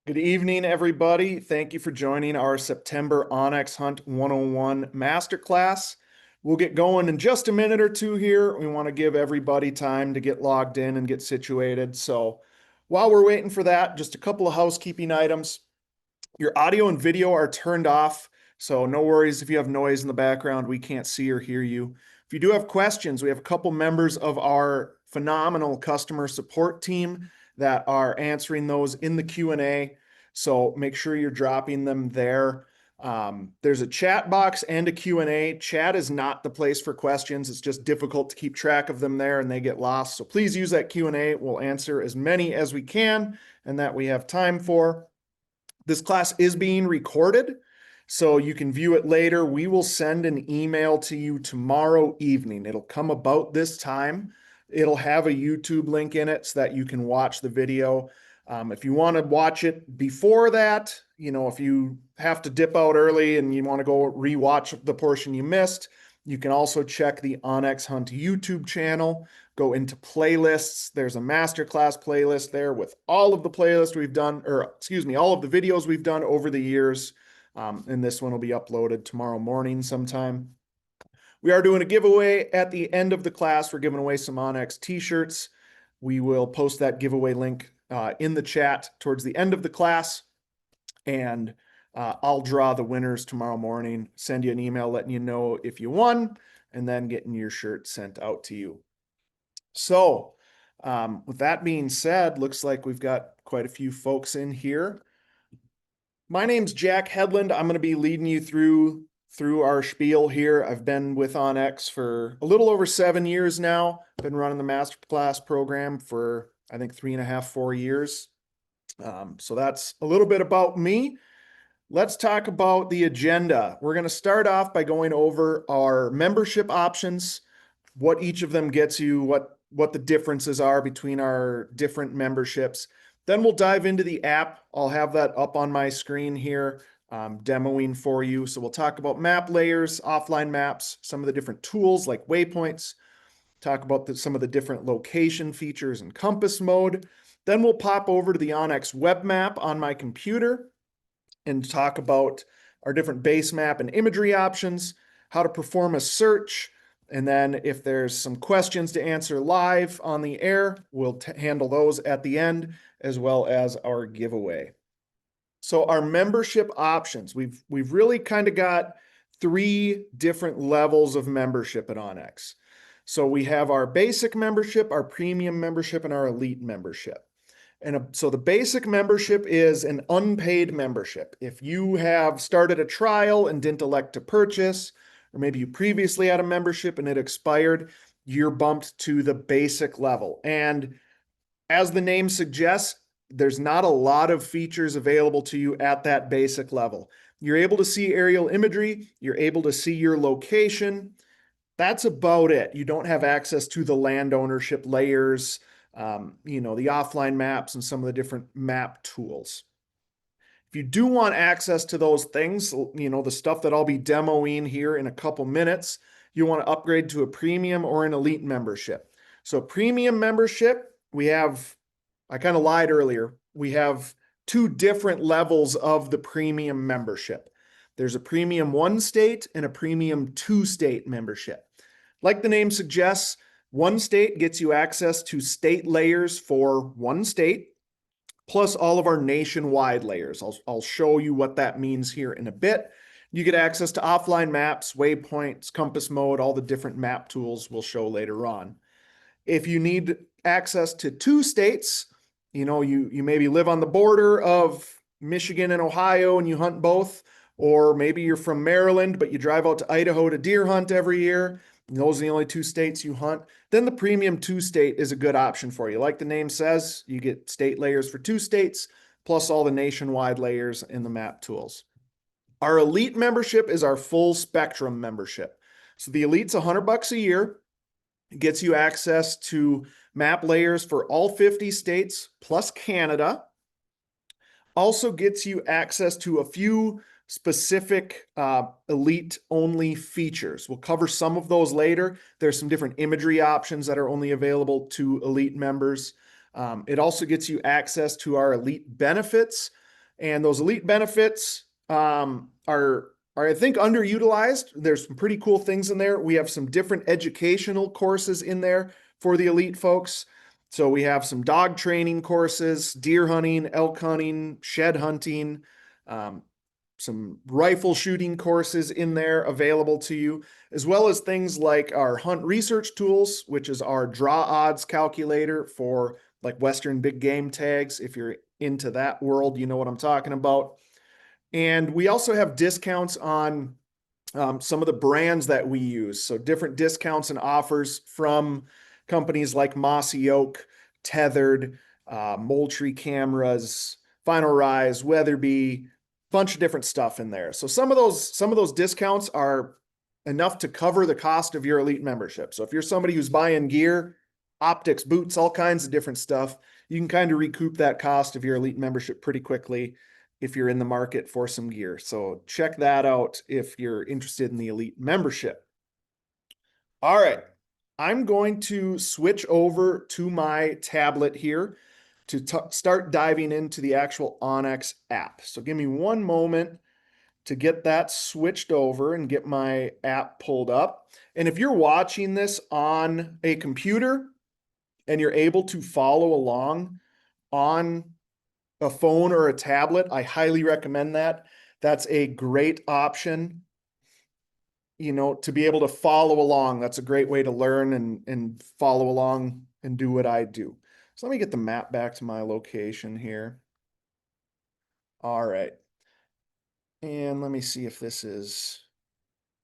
Good evening, everybody. Thank you for joining our September onX Hunt 101 Masterclass. We'll get going in just a minute or two here. We want to give everybody time to get logged in and get situated. So while we're waiting for that, just a couple of housekeeping items. Your audio and video are turned off, so no worries if you have noise in the background. We can't see or hear you. If you do have questions, we have a couple members of our phenomenal customer support team that are answering those in the Q&A. So make sure you're dropping them there. There's a chat box and a Q&A. Chat is not the place for questions. It's just difficult to keep track of them there and they get lost. So please use that Q&A. We'll answer as many as we can and that we have time for. This class is being recorded, so you can view it later. We will send an email to you tomorrow evening. It'll come about this time. It'll have a YouTube link in it so that you can watch the video. If you want to watch it before that, if you have to dip out early and you want to go rewatch the portion you missed, you can also check the onX Hunt YouTube channel. Go into playlists. There's a masterclass playlist there with all of the playlists we've done, all of the videos we've done over the years. And this one will be uploaded tomorrow morning sometime. We are doing a giveaway at the end of the class. We're giving away some onX t-shirts. We will post that giveaway link in the chat towards the end of the class. And I'll draw the winners tomorrow morning, send you an email letting you know if you won, and then getting your shirt sent out to you. So with that being said, looks like we've got quite a few folks in here. My name's Jack Headland. I'm going to be leading you through our spiel here. I've been with onX for a little over 7 years now. Been running the Masterclass program for, I think, 3.5, 4 years. So that's a little bit about me. Let's talk about the agenda. We're going to start off by going over our membership options, what each of them gets you, what the differences are between our different memberships. Then we'll dive into the app. I'll have that up on my screen here, demoing for you. So we'll talk about map layers, offline maps, some of the different tools like waypoints, talk about some of the different location features and compass mode. Then we'll pop over to the onX web map on my computer and talk about our different base map and imagery options, how to perform a search, and then if there's some questions to answer live on the air, we'll handle those at the end, as well as our giveaway. So our membership options, we've really kind of got 3 different levels of membership at onX. So we have our basic membership, our premium membership, and our elite membership. And so the basic membership is an unpaid membership. If you have started a trial and didn't elect to purchase, or maybe you previously had a membership and it expired, you're bumped to the basic level. And as the name suggests, there's not a lot of features available to you at that basic level. You're able to see aerial imagery, you're able to see your location. That's about it. You don't have access to the land ownership layers, the offline maps and some of the different map tools. If you do want access to those things, the stuff that I'll be demoing here in a couple minutes, you want to upgrade to a premium or an elite membership. So premium membership, I kind of lied earlier, we have 2 different levels of the premium membership. There's a premium 1 state and a premium 2 state membership. Like the name suggests, 1 state gets you access to state layers for 1 state, plus all of our nationwide layers. I'll show you what that means here in a bit. You get access to offline maps, waypoints, compass mode, all the different map tools we'll show later on. If you need access to 2 states, you maybe live on the border of Michigan and Ohio and you hunt both, or maybe you're from Maryland, but you drive out to Idaho to deer hunt every year. Those are the only 2 states you hunt. Then the premium 2 state is a good option for you. Like the name says, you get state layers for 2 states, plus all the nationwide layers in the map tools. Our elite membership is our full spectrum membership. So the elite's $100 a year. It gets you access to map layers for all 50 states plus Canada. Also gets you access to a few specific elite only features. We'll cover some of those later. There's some different imagery options that are only available to elite members. It also gets you access to our elite benefits. And those elite benefits are I think underutilized. There's some pretty cool things in there. We have some different educational courses in there for the elite folks. So we have some dog training courses, deer hunting, elk hunting, shed hunting, um, some rifle shooting courses in there available to you, as well as things like our hunt research tools, which is our draw odds calculator for like Western big game tags. If you're into that world, you know what I'm talking about. And we also have discounts on some of the brands that we use. So different discounts and offers from companies like Mossy Oak, Tethered, Moultrie Cameras, Final Rise, Weatherby, bunch of different stuff in there. So some of those discounts are enough to cover the cost of your elite membership. So if you're somebody who's buying gear, optics, boots, all kinds of different stuff, you can kind of recoup that cost of your elite membership pretty quickly if you're in the market for some gear. So check that out if you're interested in the elite membership. All right. I'm going to switch over to my tablet here to start diving into the actual onX app. So give me one moment to get that switched over and get my app pulled up. And if you're watching this on a computer and you're able to follow along on a phone or a tablet, I highly recommend that. That's a great option, to be able to follow along. That's a great way to learn and follow along and do what I do. So let me get the map back to my location here. All right. And let me see if this is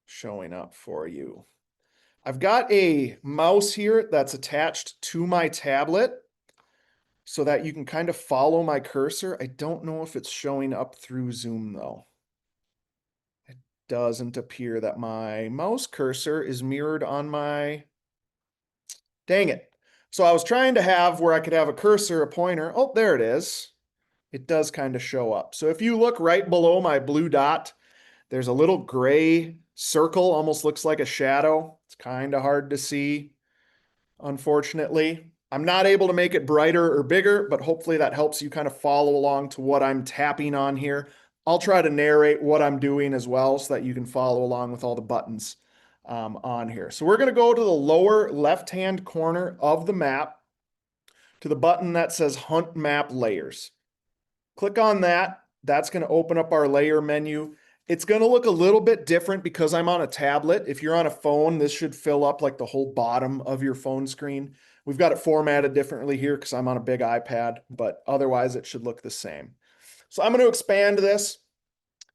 showing up for you. I've got a mouse here that's attached to my tablet so that you can kind of follow my cursor. I don't know if it's showing up through Zoom though. It doesn't appear that my mouse cursor is mirrored on my, dang it. So I was trying to have where I could have a cursor, a pointer. Oh, there it is. It does kind of show up. So if you look right below my blue dot, there's a little gray circle, almost looks like a shadow. It's kind of hard to see, unfortunately. I'm not able to make it brighter or bigger, but hopefully that helps you kind of follow along to what I'm tapping on here. I'll try to narrate what I'm doing as well so that you can follow along with all the buttons on here. So we're going to go to the lower left-hand corner of the map to the button that says Hunt Map Layers. Click on that. That's going to open up our layer menu. It's going to look a little bit different because I'm on a tablet. If you're on a phone, this should fill up like the whole bottom of your phone screen. We've got it formatted differently here because I'm on a big iPad, but otherwise it should look the same. So I'm going to expand this,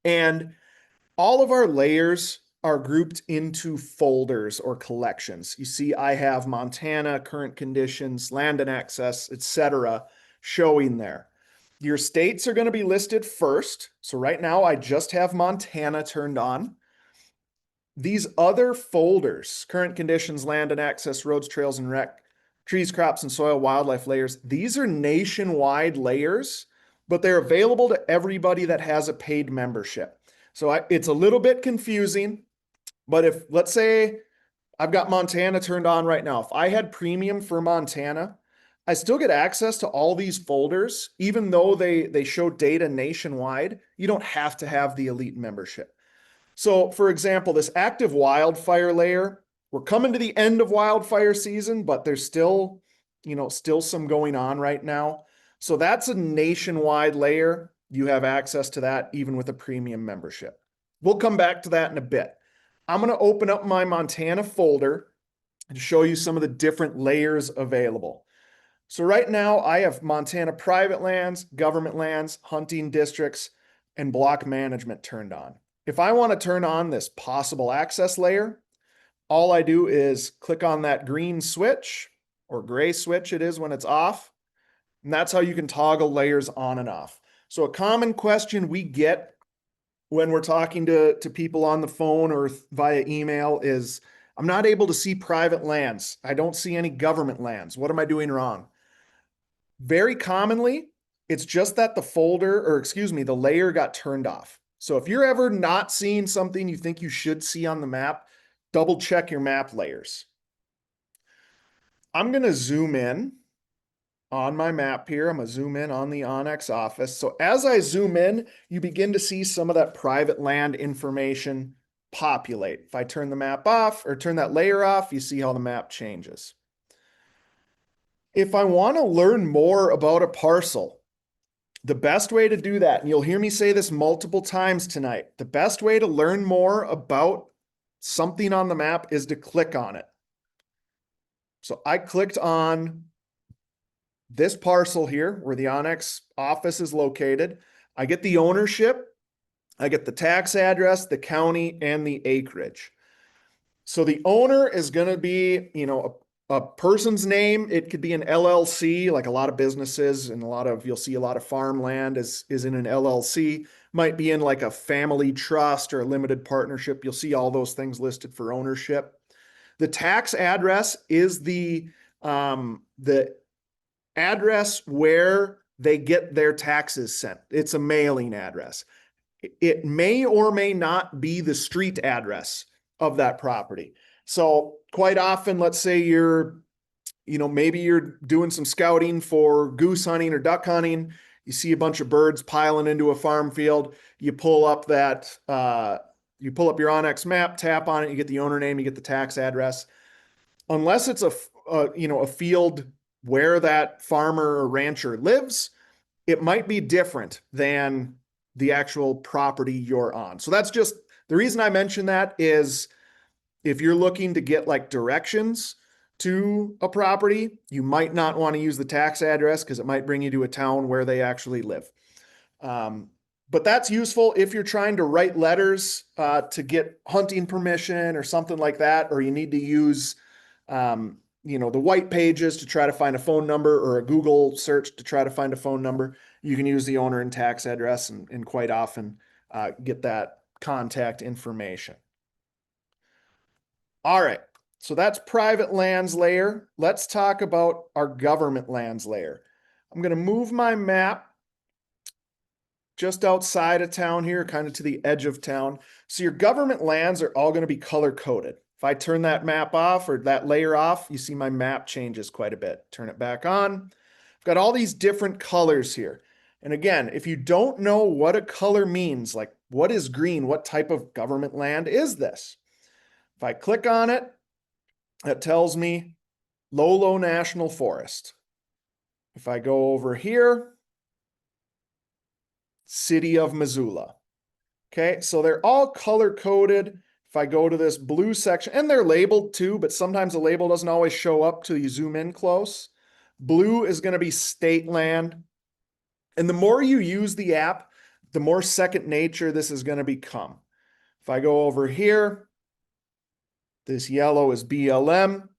and all of our layers are grouped into folders or collections. You see, I have Montana, current conditions, land and access, etc., showing there. Your states are going to be listed first. So right now I just have Montana turned on. These other folders, current conditions, land and access, roads, trails, and rec, trees, crops, and soil, wildlife layers, these are nationwide layers, but they're available to everybody that has a paid membership. So it's a little bit confusing, but if, let's say, I've got Montana turned on right now. If I had premium for Montana, I still get access to all these folders, even though they show data nationwide. You don't have to have the elite membership. So for example, this active wildfire layer, we're coming to the end of wildfire season, but there's still some going on right now. So that's a nationwide layer. You have access to that even with a premium membership. We'll come back to that in a bit. I'm going to open up my Montana folder to show you some of the different layers available. So right now I have Montana private lands, government lands, hunting districts, and block management turned on. If I want to turn on this possible access layer, all I do is click on that green switch, or gray switch it is when it's off, and that's how you can toggle layers on and off. So a common question we get when we're talking to people on the phone or via email is, I'm not able to see private lands. I don't see any government lands. What am I doing wrong? Very commonly, it's just that the layer got turned off. So if you're ever not seeing something you think you should see on the map, double check your map layers. I'm going to zoom in on my map here. I'm going to zoom in on the onX office. So as I zoom in, you begin to see some of that private land information populate. If I turn the map off or turn that layer off, you see how the map changes. If I want to learn more about a parcel, the best way to do that, and you'll hear me say this multiple times tonight, the best way to learn more about something on the map is to click on it. So I clicked on this parcel here where the onX office is located. I get the ownership, I get the tax address, the county, and the acreage. So the owner is going to be, a person's name. It could be an LLC, like a lot of businesses and you'll see a lot of farmland is in an LLC, might be in like a family trust or a limited partnership. You'll see all those things listed for ownership. The tax address is the address where they get their taxes sent. It's a mailing address. It may or may not be the street address of that property. So quite often, let's say maybe you're doing some scouting for goose hunting or duck hunting. You see a bunch of birds piling into a farm field. You pull up your onX map, tap on it, you get the owner name, you get the tax address. Unless it's a field where that farmer or rancher lives, it might be different than the actual property you're on. So that's just the reason I mention that is if you're looking to get like directions to a property, you might not want to use the tax address because it might bring you to a town where they actually live. But that's useful if you're trying to write letters to get hunting permission or something like that, or you need to use the white pages to try to find a phone number or a Google search to try to find a phone number. You can use the owner and tax address and quite often get that contact information. All right, so that's private lands layer. Let's talk about our government lands layer. I'm going to move my map just outside of town here, kind of to the edge of town. So your government lands are all going to be color coded. If I turn that map off or that layer off, you see my map changes quite a bit. Turn it back on. I've got all these different colors here. And again, if you don't know what a color means, like what is green, what type of government land is this? If I click on it, it tells me Lolo National Forest. If I go over here, City of Missoula. Okay, so they're all color coded. If I go to this blue section, and they're labeled too, but sometimes the label doesn't always show up till you zoom in close. Blue is going to be state land. And the more you use the app, the more second nature this is going to become. If I go over here, this yellow is BLM.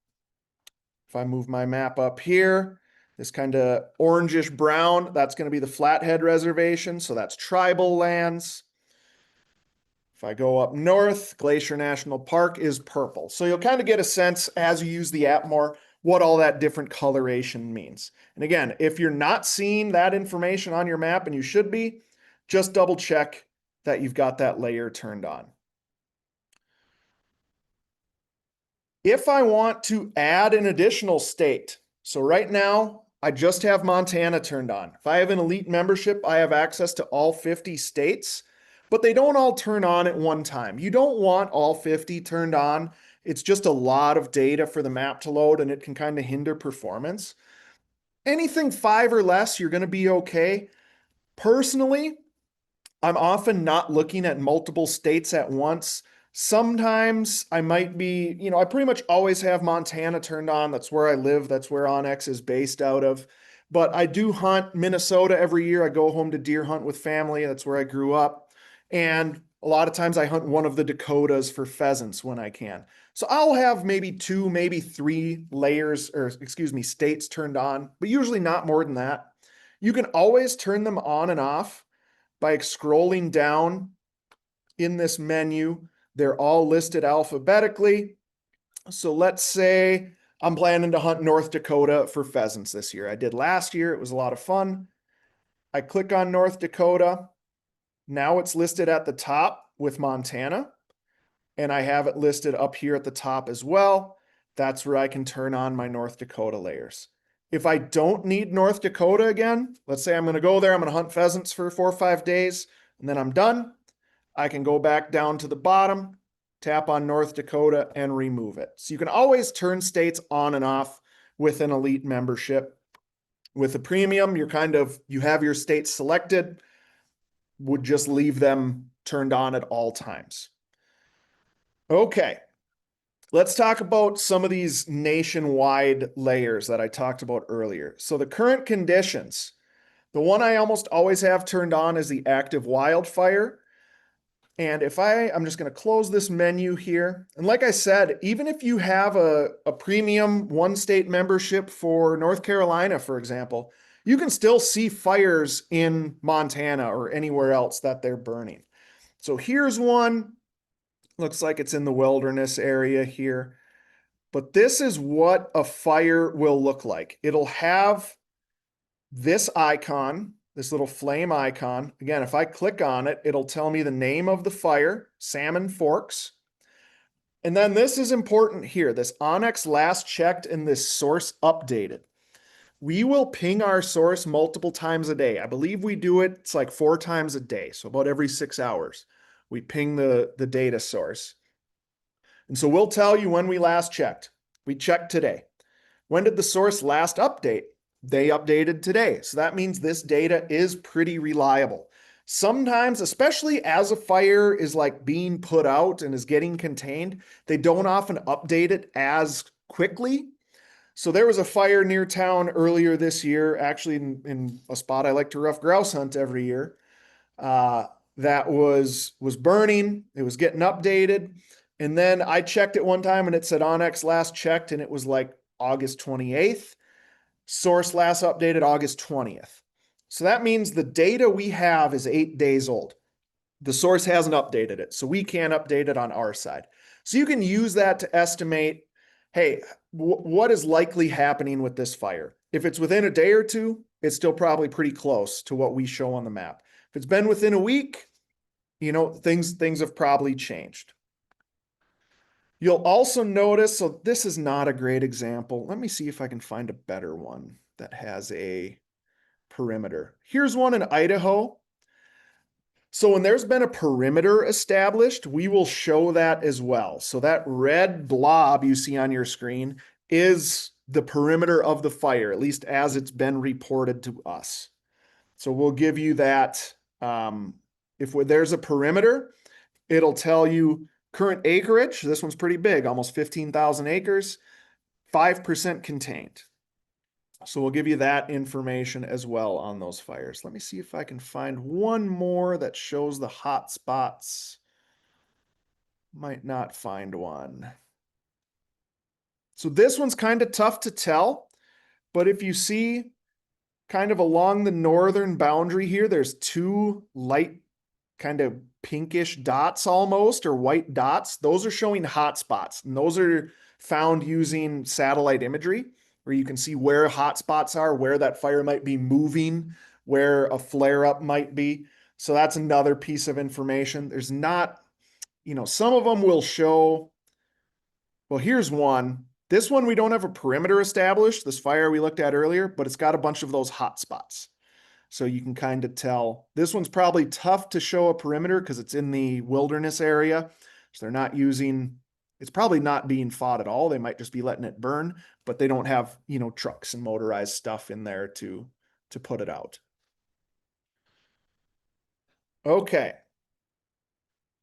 If I move my map up here, this kind of orangish brown, that's going to be the Flathead Reservation. So that's tribal lands. If I go up north, Glacier National Park is purple. So you'll kind of get a sense as you use the app more what all that different coloration means. And again, if you're not seeing that information on your map, and you should be, just double check that you've got that layer turned on. If I want to add an additional state, so right now I just have Montana turned on. If I have an elite membership, I have access to all 50 states, but they don't all turn on at one time. You don't want all 50 turned on. It's just a lot of data for the map to load, and it can kind of hinder performance. Anything 5 or less, you're going to be okay. Personally, I'm often not looking at multiple states at once. Sometimes I might be, I pretty much always have Montana turned on. That's where I live. That's where onX is based out of. But I do hunt Minnesota every year. I go home to deer hunt with family. That's where I grew up. And a lot of times I hunt one of the Dakotas for pheasants when I can. So I'll have maybe 2, maybe 3 states turned on, but usually not more than that. You can always turn them on and off by scrolling down in this menu. They're all listed alphabetically. So let's say I'm planning to hunt North Dakota for pheasants this year. I did last year. It was a lot of fun. I click on North Dakota. Now it's listed at the top with Montana, and I have it listed up here at the top as well. That's where I can turn on my North Dakota layers. If I don't need North Dakota again, let's say I'm going to go there, I'm going to hunt pheasants for 4 or 5 days, and then I'm done. I can go back down to the bottom, tap on North Dakota, and remove it. So you can always turn states on and off with an elite membership. With a premium, you have your states selected, would just leave them turned on at all times. Okay, let's talk about some of these nationwide layers that I talked about earlier. So the current conditions, the one I almost always have turned on is the active wildfire. And I'm just going to close this menu here. And like I said, even if you have a premium one state membership for North Carolina, for example, you can still see fires in Montana or anywhere else that they're burning. So here's one. Looks like it's in the wilderness area here. But this is what a fire will look like. It'll have this icon, this little flame icon. Again, if I click on it, it'll tell me the name of the fire, Salmon Forks. And then this is important here, this onX last checked and this source updated. We will ping our source multiple times a day. I believe we do it, it's like 4 times a day, so about every 6 hours. We ping the data source. And so we'll tell you when we last checked. We checked today. When did the source last update? They updated today. So that means this data is pretty reliable. Sometimes, especially as a fire is like being put out and is getting contained, they don't often update it as quickly. So there was a fire near town earlier this year, actually in a spot I like to rough grouse hunt every year. That was burning. It was getting updated. And then I checked it one time and it said onX last checked and it was like August 28th. Source last updated August 20th. So that means the data we have is 8 days old. The source hasn't updated it, so we can't update it on our side. So you can use that to estimate, hey, what is likely happening with this fire? If it's within a day or two, it's still probably pretty close to what we show on the map. If it's been within a week, things have probably changed. You'll also notice, so this is not a great example. Let me see if I can find a better one that has a perimeter. Here's one in Idaho. So when there's been a perimeter established, we will show that as well. So that red blob you see on your screen is the perimeter of the fire, at least as it's been reported to us. So we'll give you that. If there's a perimeter, it'll tell you current acreage. This one's pretty big, almost 15,000 acres, 5% contained. So we'll give you that information as well on those fires. Let me see if I can find one more that shows the hot spots. Might not find one. So this one's kind of tough to tell, but if you see kind of along the northern boundary here, there's 2 light kind of pinkish dots almost, or white dots. Those are showing hot spots, and those are found using satellite imagery, where you can see where hot spots are, where that fire might be moving, where a flare up might be. So that's another piece of information. There's not, some of them will show, well, here's one. This one, we don't have a perimeter established, this fire we looked at earlier, but it's got a bunch of those hot spots. So you can kind of tell. This one's probably tough to show a perimeter because it's in the wilderness area. So they're not using, it's probably not being fought at all. They might just be letting it burn, but they don't have, trucks and motorized stuff in there to put it out. Okay.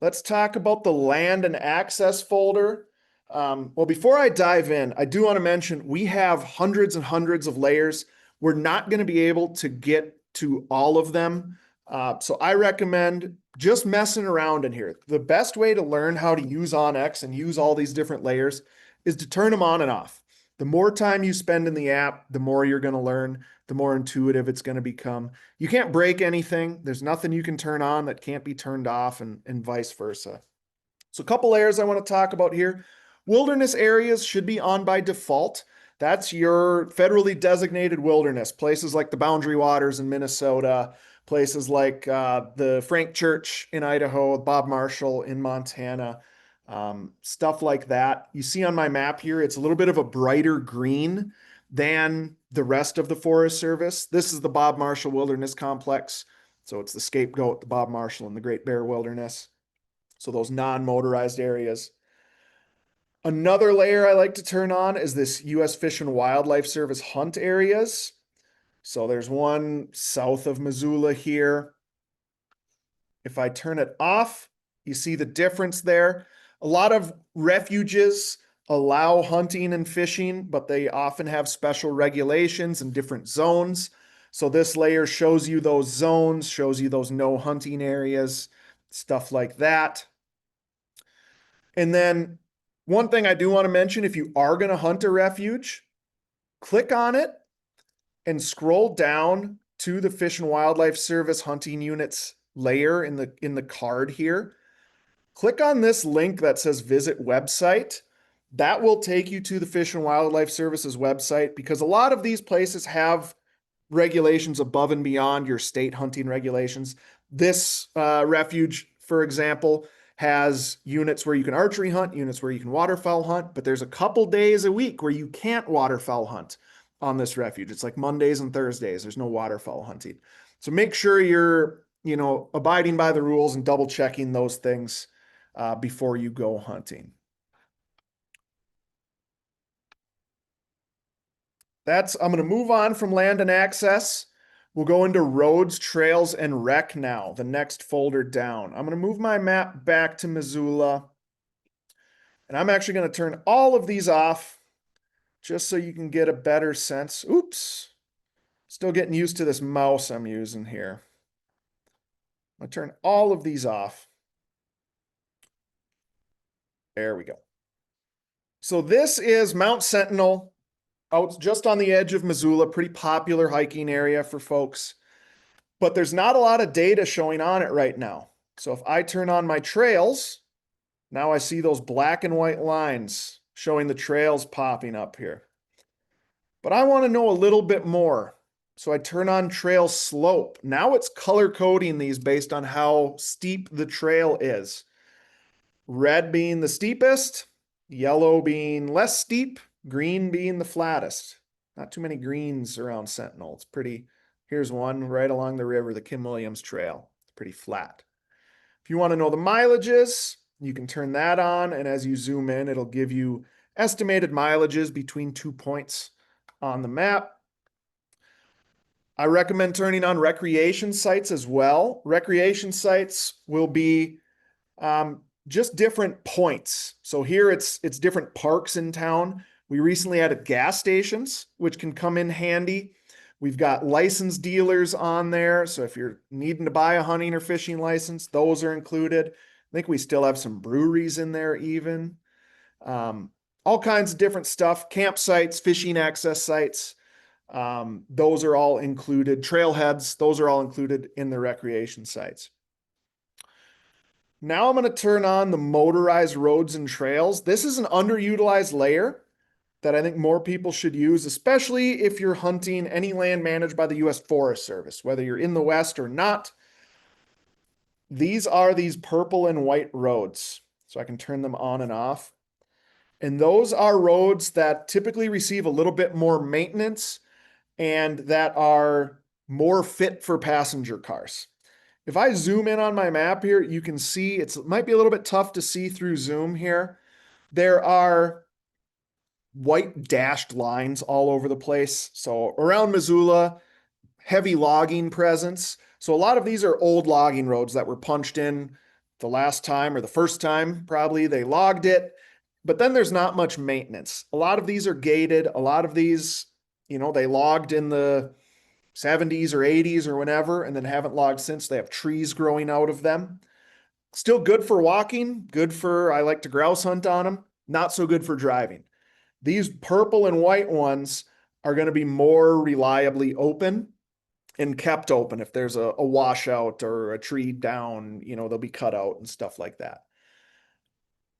Let's talk about the land and access folder. Well, before I dive in, I do want to mention we have hundreds and hundreds of layers. We're not going to be able to get to all of them. So I recommend just messing around in here. The best way to learn how to use onX and use all these different layers is to turn them on and off. The more time you spend in the app, the more you're going to learn, the more intuitive it's going to become. You can't break anything. There's nothing you can turn on that can't be turned off, and vice versa. So a couple layers I want to talk about here. Wilderness areas should be on by default. That's your federally designated wilderness, places like the Boundary Waters in Minnesota, places like the Frank Church in Idaho, Bob Marshall in Montana, stuff like that. You see on my map here, it's a little bit of a brighter green than the rest of the Forest Service. This is the Bob Marshall Wilderness Complex. So it's the scapegoat, the Bob Marshall and the Great Bear Wilderness. So those non-motorized areas. Another layer I like to turn on is this U.S. Fish and Wildlife Service hunt areas. So there's one south of Missoula here. If I turn it off, you see the difference there. A lot of refuges allow hunting and fishing, but they often have special regulations and different zones. So this layer shows you those zones, shows you those no hunting areas, stuff like that. And then one thing I do want to mention, if you are going to hunt a refuge, click on it and scroll down to the Fish and Wildlife Service hunting units layer in the card here. Click on this link that says visit website. That will take you to the Fish and Wildlife Service's website, because a lot of these places have regulations above and beyond your state hunting regulations. This refuge, for example, has units where you can archery hunt, units where you can waterfowl hunt, but there's a couple days a week where you can't waterfowl hunt on this refuge. It's like Mondays and Thursdays. There's no waterfowl hunting. So make sure you're, abiding by the rules and double checking those things before you go hunting. I'm going to move on from land and access. We'll go into roads, trails, and rec now, the next folder down. I'm going to move my map back to Missoula. And I'm actually going to turn all of these off just so you can get a better sense. Oops. Still getting used to this mouse I'm using here. I'm going to turn all of these off. There we go. So this is Mount Sentinel, out just on the edge of Missoula, pretty popular hiking area for folks. But there's not a lot of data showing on it right now. So if I turn on my trails, now I see those black and white lines showing the trails popping up here. But I want to know a little bit more. So I turn on trail slope. Now it's color coding these based on how steep the trail is. Red being the steepest, yellow being less steep, green being the flattest. Not too many greens around Sentinel. It's pretty, here's one right along the river, the Kim Williams Trail. It's pretty flat. If you want to know the mileages, you can turn that on, and as you zoom in, it'll give you estimated mileages between 2 points on the map. I recommend turning on recreation sites as well. Recreation sites will be just different points. So here it's different parks in town. We recently added gas stations, which can come in handy. We've got licensed dealers on there. So if you're needing to buy a hunting or fishing license, those are included. I think we still have some breweries in there even. All kinds of different stuff, campsites, fishing access sites. Those are all included. Trailheads, those are all included in the recreation sites. Now I'm going to turn on the motorized roads and trails. This is an underutilized layer that I think more people should use, especially if you're hunting any land managed by the U.S. Forest Service, whether you're in the West or not. These are these purple and white roads, so I can turn them on and off. And those are roads that typically receive a little bit more maintenance and that are more fit for passenger cars. If I zoom in on my map here, you can see it might be a little bit tough to see through zoom here. There are white dashed lines all over the place. So around Missoula, heavy logging presence. So a lot of these are old logging roads that were punched in the last time or the first time, probably they logged it. But then there's not much maintenance. A lot of these are gated. A lot of these, they logged in the 70s or 80s or whenever, and then haven't logged since. They have trees growing out of them. Still good for walking, I like to grouse hunt on them, not so good for driving. These purple and white ones are going to be more reliably open and kept open. If there's a washout or a tree down, they'll be cut out and stuff like that.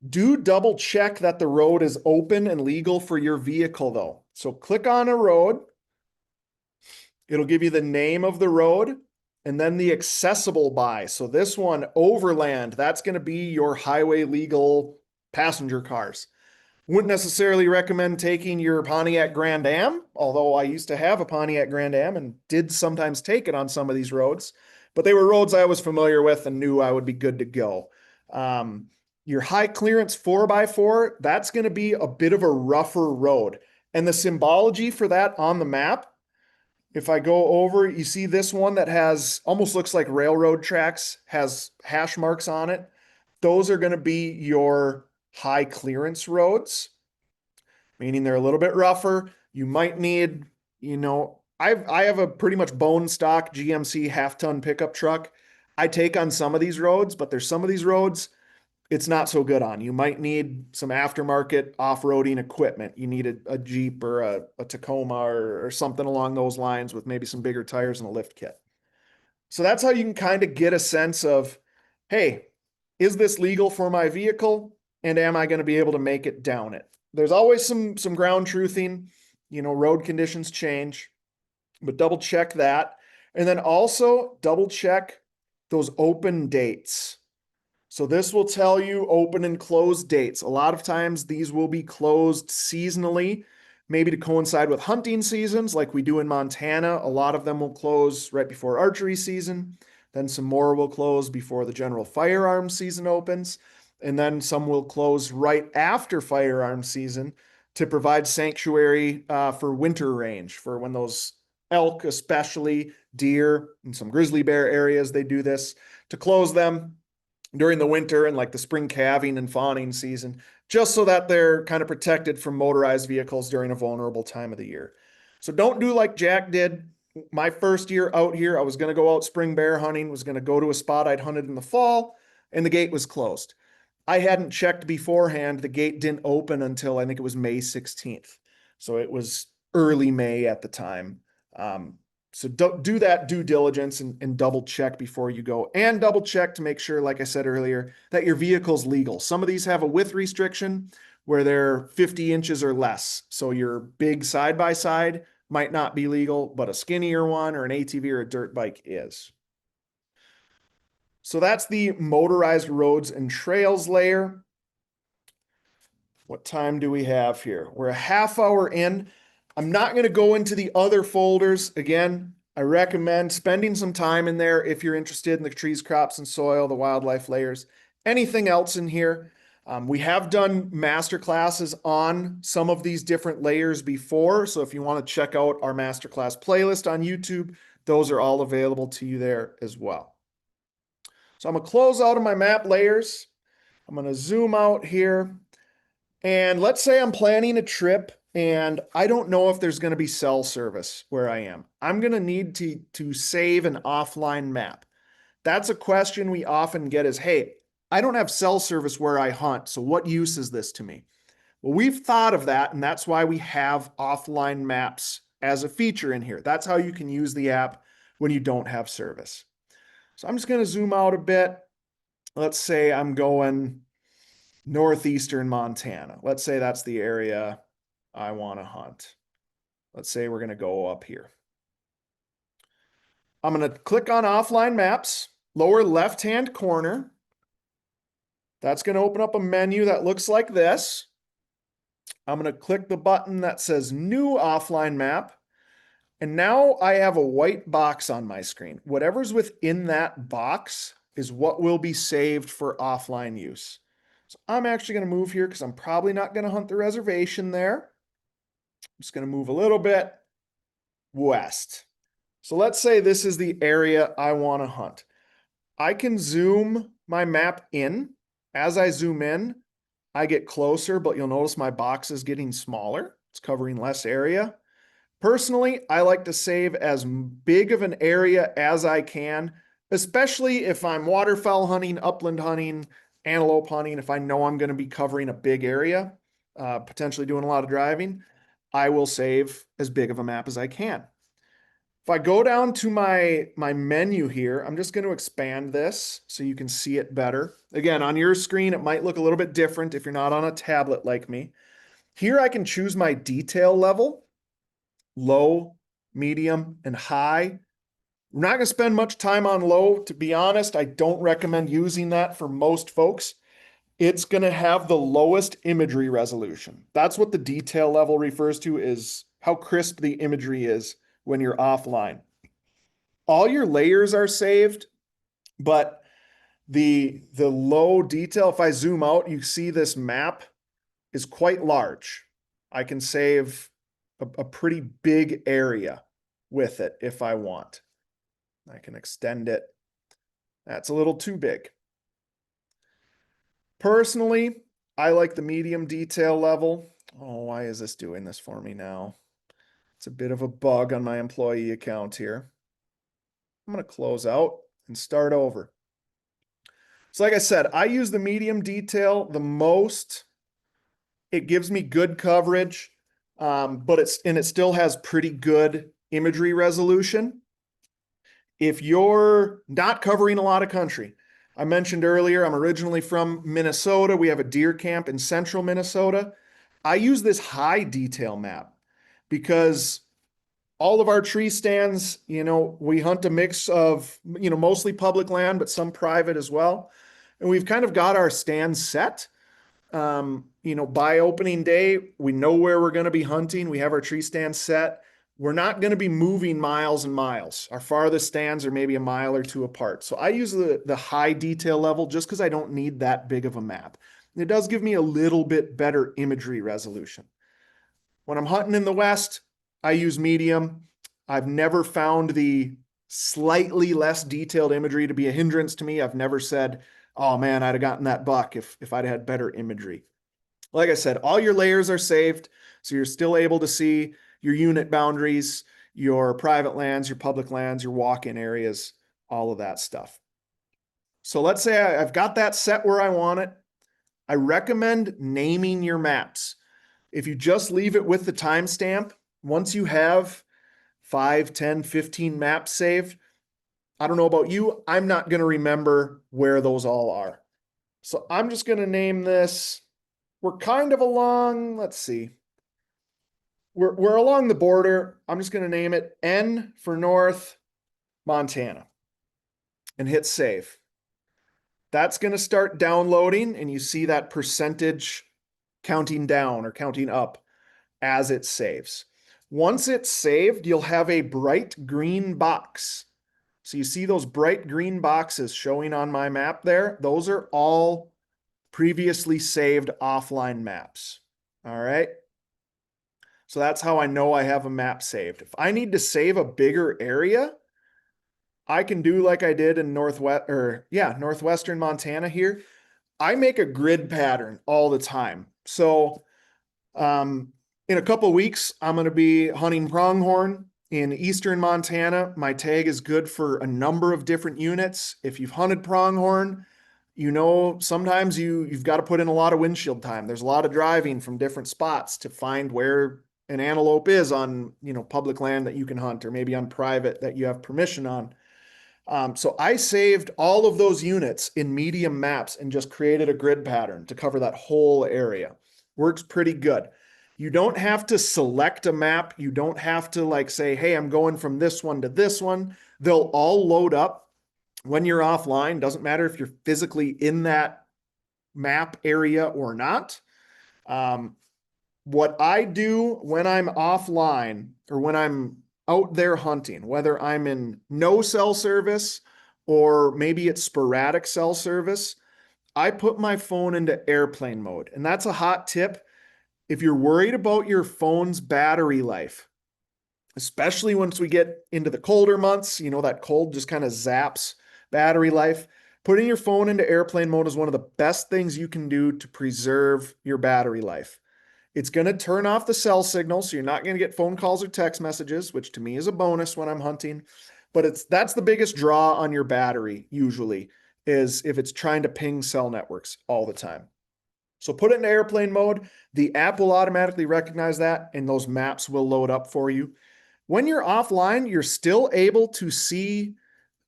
Do double check that the road is open and legal for your vehicle though. So click on a road. It'll give you the name of the road and then the accessible by. So this one, overland, that's going to be your highway legal passenger cars. Wouldn't necessarily recommend taking your Pontiac Grand Am, although I used to have a Pontiac Grand Am and did sometimes take it on some of these roads, but they were roads I was familiar with and knew I would be good to go. Um, your high clearance 4x4, that's going to be a bit of a rougher road. And the symbology for that on the map, if I go over, you see this one that has almost looks like railroad tracks, has hash marks on it. Those are going to be your high clearance roads, meaning they're a little bit rougher. You might need, I have a pretty much bone stock GMC half-ton pickup truck. I take on some of these roads, but there's some of these roads it's not so good on. You might need some aftermarket off-roading equipment. You need a Jeep or a Tacoma or something along those lines with maybe some bigger tires and a lift kit. So that's how you can kind of get a sense of, hey, is this legal for my vehicle? And am I going to be able to make it down it? There's always some ground truthing, road conditions change, but double check that. And then also double check those open dates. So this will tell you open and close dates. A lot of times these will be closed seasonally, maybe to coincide with hunting seasons like we do in Montana. A lot of them will close right before archery season. Then some more will close before the general firearms season opens. And then some will close right after firearms season to provide sanctuary for winter range, for when those elk, especially deer and some grizzly bear areas, they do this to close them during the winter and like the spring calving and fawning season, just so that they're kind of protected from motorized vehicles during a vulnerable time of the year. So don't do like Jack did. My first year out here, I was going to go out spring bear hunting, was going to go to a spot I'd hunted in the fall, and the gate was closed. I hadn't checked beforehand. The gate didn't open until I think it was May 16th. So it was early May at the time. So do that due diligence and double check before you go, and double check to make sure, like I said earlier, that your vehicle's legal. Some of these have a width restriction where they're 50 inches or less. So your big side by side might not be legal, but a skinnier one or an ATV or a dirt bike is. So that's the motorized roads and trails layer. What time do we have here? We're a half hour in. I'm not going to go into the other folders. Again, I recommend spending some time in there if you're interested in the trees, crops, and soil, the wildlife layers, anything else in here. We have done master classes on some of these different layers before. So if you want to check out our masterclass playlist on YouTube, those are all available to you there as well. So I'm going to close out of my map layers. I'm going to zoom out here. And let's say I'm planning a trip and I don't know if there's going to be cell service where I am. I'm going to need to save an offline map. That's a question we often get is, hey, I don't have cell service where I hunt, so what use is this to me? Well, we've thought of that, and that's why we have offline maps as a feature in here. That's how you can use the app when you don't have service. So I'm just going to zoom out a bit. Let's say I'm going northeastern Montana. Let's say that's the area I want to hunt. Let's say we're going to go up here. I'm going to click on offline maps, lower left-hand corner. That's going to open up a menu that looks like this. I'm going to click the button that says new offline map. And now I have a white box on my screen. Whatever's within that box is what will be saved for offline use. So I'm actually going to move here because I'm probably not going to hunt the reservation there. I'm just going to move a little bit west. So let's say this is the area I want to hunt. I can zoom my map in. As I zoom in, I get closer, but you'll notice my box is getting smaller. It's covering less area. Personally, I like to save as big of an area as I can, especially if I'm waterfowl hunting, upland hunting, antelope hunting. If I know I'm going to be covering a big area, potentially doing a lot of driving, I will save as big of a map as I can. If I go down to my menu here, I'm just going to expand this so you can see it better. Again, on your screen, it might look a little bit different if you're not on a tablet like me. Here I can choose my detail level, low, medium, and high. We're not going to spend much time on low. To be honest, I don't recommend using that for most folks. It's going to have the lowest imagery resolution. That's what the detail level refers to, is how crisp the imagery is when you're offline. All your layers are saved, but the low detail, if I zoom out, you see this map is quite large. I can save a pretty big area with it if I want. I can extend it. That's a little too big. Personally, I like the medium detail level. Oh, why is this doing this for me now? It's a bit of a bug on my employee account here. I'm going to close out and start over. So like I said, I use the medium detail the most. It gives me good coverage, but it still has pretty good imagery resolution. If you're not covering a lot of country, I mentioned earlier, I'm originally from Minnesota. We have a deer camp in central Minnesota. I use this high detail map because all of our tree stands, we hunt a mix of, mostly public land, but some private as well. And we've kind of got our stands set. By opening day, we know where we're going to be hunting. We have our tree stands set. We're not going to be moving miles and miles. Our farthest stands are maybe a mile or two apart. So I use the high detail level just because I don't need that big of a map. It does give me a little bit better imagery resolution. When I'm hunting in the West, I use medium. I've never found the slightly less detailed imagery to be a hindrance to me. I've never said, oh man, I'd have gotten that buck if I'd had better imagery. Like I said, all your layers are saved, so you're still able to see your unit boundaries, your private lands, your public lands, your walk-in areas, all of that stuff. So let's say I've got that set where I want it. I recommend naming your maps. If you just leave it with the timestamp, once you have 5, 10, 15 maps saved, I don't know about you, I'm not going to remember where those all are. So I'm just going to name this. We're kind of along, let's see. We're along the border. I'm just going to name it N for North, Montana, and hit save. That's going to start downloading, and you see that percentage counting down or counting up as it saves. Once it's saved, you'll have a bright green box. So you see those bright green boxes showing on my map there? Those are all previously saved offline maps. All right. So that's how I know I have a map saved. If I need to save a bigger area, I can do like I did in northwestern Montana here. I make a grid pattern all the time. So in a couple of weeks, I'm going to be hunting pronghorn in eastern Montana. My tag is good for a number of different units. If you've hunted pronghorn, sometimes you've got to put in a lot of windshield time. There's a lot of driving from different spots to find where an antelope is on, public land that you can hunt, or maybe on private that you have permission on. So I saved all of those units in medium maps and just created a grid pattern to cover that whole area. Works pretty good. You don't have to select a map. You don't have to say, hey, I'm going from this one to this one. They'll all load up when you're offline. Doesn't matter if you're physically in that map area or not. What I do when I'm offline or when I'm out there hunting, whether I'm in no cell service or maybe it's sporadic cell service, I put my phone into airplane mode. And that's a hot tip. If you're worried about your phone's battery life, especially once we get into the colder months, that cold just kind of zaps battery life. Putting your phone into airplane mode is one of the best things you can do to preserve your battery life. It's going to turn off the cell signal, so you're not going to get phone calls or text messages, which to me is a bonus when I'm hunting. But that's the biggest draw on your battery usually, is if it's trying to ping cell networks all the time. So put it into airplane mode. The app will automatically recognize that, and those maps will load up for you. When you're offline, you're still able to see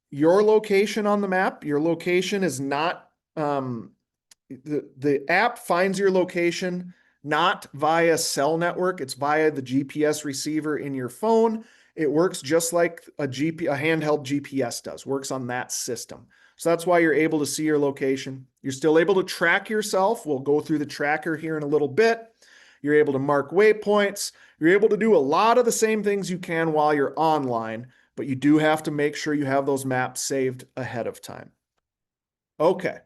your location on the map. Your location is not, the app finds your location not via cell network. It's via the GPS receiver in your phone. It works just like a handheld GPS does, works on that system. So that's why you're able to see your location. You're still able to track yourself. We'll go through the tracker here in a little bit. You're able to mark waypoints. You're able to do a lot of the same things you can while you're online, but you do have to make sure you have those maps saved ahead of time. Okay.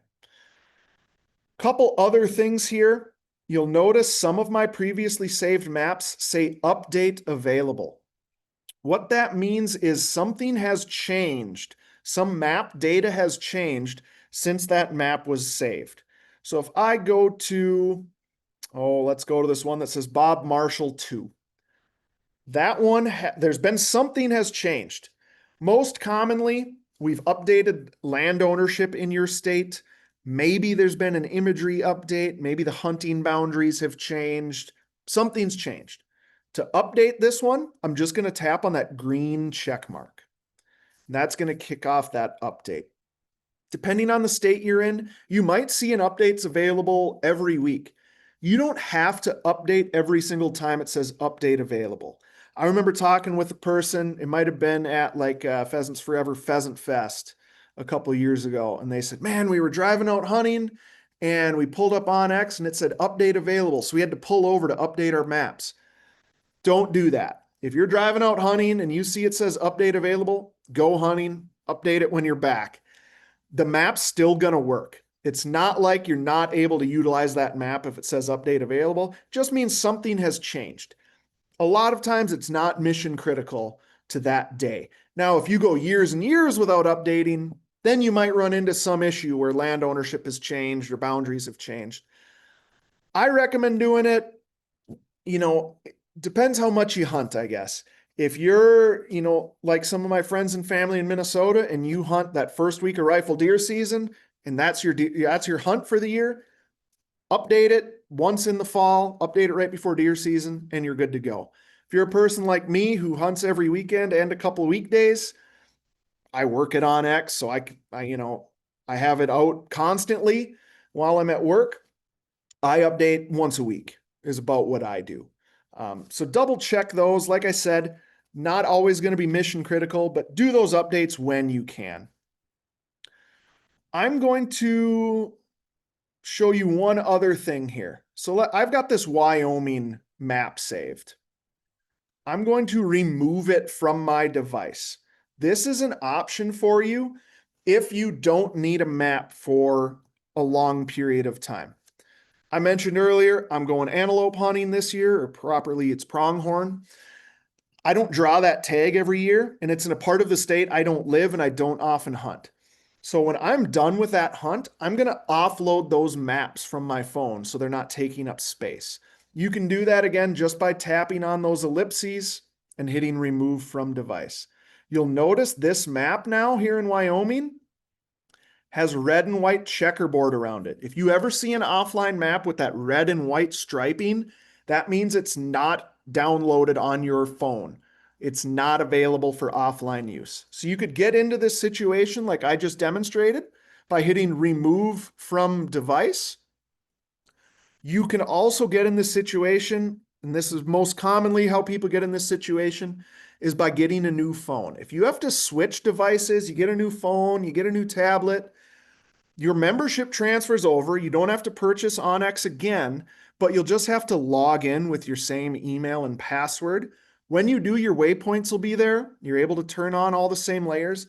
Couple other things here. You'll notice some of my previously saved maps say update available. What that means is something has changed. Some map data has changed since that map was saved. So if I go to, let's go to this one that says Bob Marshall 2. That one, there's been something has changed. Most commonly, we've updated land ownership in your state. Maybe there's been an imagery update. Maybe the hunting boundaries have changed. Something's changed. To update this one, I'm just going to tap on that green check mark. That's going to kick off that update. Depending on the state you're in, you might see an update's available every week. You don't have to update every single time it says update available. I remember talking with a person, it might have been at like Pheasants Forever Pheasant Fest a couple of years ago, and they said, man, we were driving out hunting and we pulled up onX and it said update available. So we had to pull over to update our maps. Don't do that. If you're driving out hunting and you see it says update available, go hunting, update it when you're back. The map's still going to work. It's not like you're not able to utilize that map if it says update available. It just means something has changed. A lot of times it's not mission critical to that day. Now, if you go years and years without updating, then you might run into some issue where land ownership has changed or boundaries have changed. I recommend doing it, depends how much you hunt, I guess. If you're, like some of my friends and family in Minnesota and you hunt that first week of rifle deer season and that's your hunt for the year, update it once in the fall, update it right before deer season, and you're good to go. If you're a person like me who hunts every weekend and a couple of weekdays, I work it on X, so I have it out constantly while I'm at work. I update once a week is about what I do. So double check those. Like I said, not always going to be mission critical, but do those updates when you can. I'm going to show you one other thing here. So I've got this Wyoming map saved. I'm going to remove it from my device. This is an option for you if you don't need a map for a long period of time. I mentioned earlier, I'm going antelope hunting this year, or properly it's pronghorn. I don't draw that tag every year, and it's in a part of the state I don't live and I don't often hunt. So when I'm done with that hunt, I'm going to offload those maps from my phone so they're not taking up space. You can do that again just by tapping on those ellipses and hitting remove from device. You'll notice this map now here in Wyoming has red and white checkerboard around it. If you ever see an offline map with that red and white striping, that means it's not downloaded on your phone. It's not available for offline use. So you could get into this situation like I just demonstrated by hitting remove from device. You can also get in this situation, and this is most commonly how people get in this situation, is by getting a new phone. If you have to switch devices, you get a new phone, you get a new tablet, your membership transfers over. You don't have to purchase onX again, but you'll just have to log in with your same email and password. When you do, your waypoints will be there. You're able to turn on all the same layers,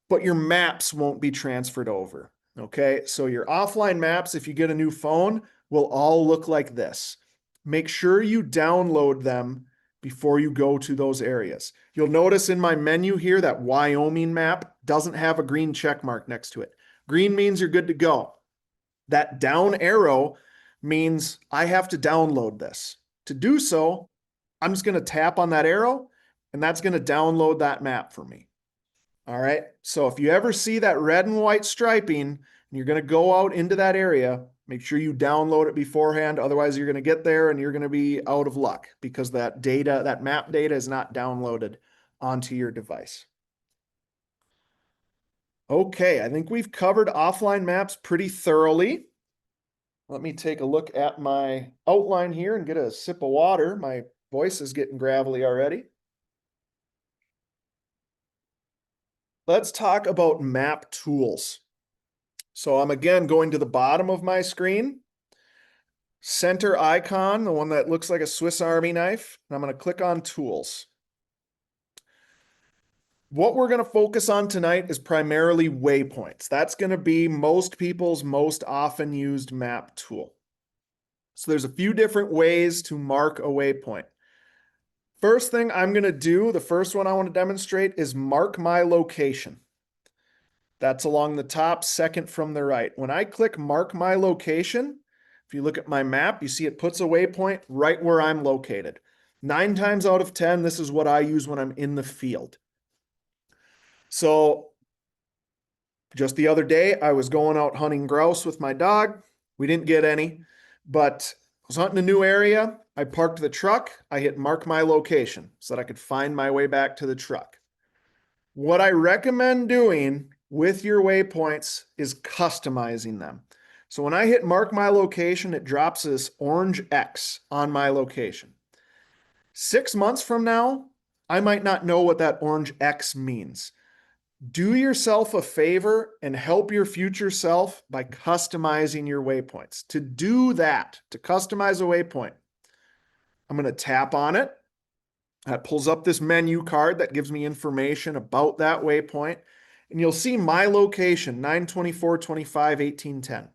but your maps won't be transferred over. Okay, so your offline maps, if you get a new phone, will all look like this. Make sure you download them before you go to those areas. You'll notice in my menu here that Wyoming map doesn't have a green check mark next to it. Green means you're good to go. That down arrow means I have to download this. To do so, I'm just going to tap on that arrow and that's going to download that map for me. All right. So if you ever see that red and white striping and you're going to go out into that area, make sure you download it beforehand. Otherwise, you're going to get there and you're going to be out of luck because that data, that map data is not downloaded onto your device. Okay, I think we've covered offline maps pretty thoroughly. Let me take a look at my outline here and get a sip of water. My voice is getting gravelly already. let's talk about map tools. So I'm again going to the bottom of my screen, center icon, the one that looks like a Swiss Army knife, and I'm going to click on tools. What we're going to focus on tonight is primarily waypoints. That's going to be most people's most often used map tool. So there's a few different ways to mark a waypoint. First thing I'm going to do, the first one I want to demonstrate is mark my location. That's along the top, second from the right. When I click mark my location, if you look at my map, you see it puts a waypoint right where I'm located. 9 times out of 10, this is what I use when I'm in the field. So just the other day, I was going out hunting grouse with my dog. We didn't get any, but I was hunting a new area. I parked the truck. I hit mark my location so that I could find my way back to the truck. What I recommend doing with your waypoints is customizing them. So when I hit mark my location, it drops this orange X on my location. 6 months from now, I might not know what that orange X means. Do yourself a favor and help your future self by customizing your waypoints. To do that, to customize a waypoint, I'm going to tap on it. That pulls up this menu card that gives me information about that waypoint. And you'll see my location, 9/24/25/1810.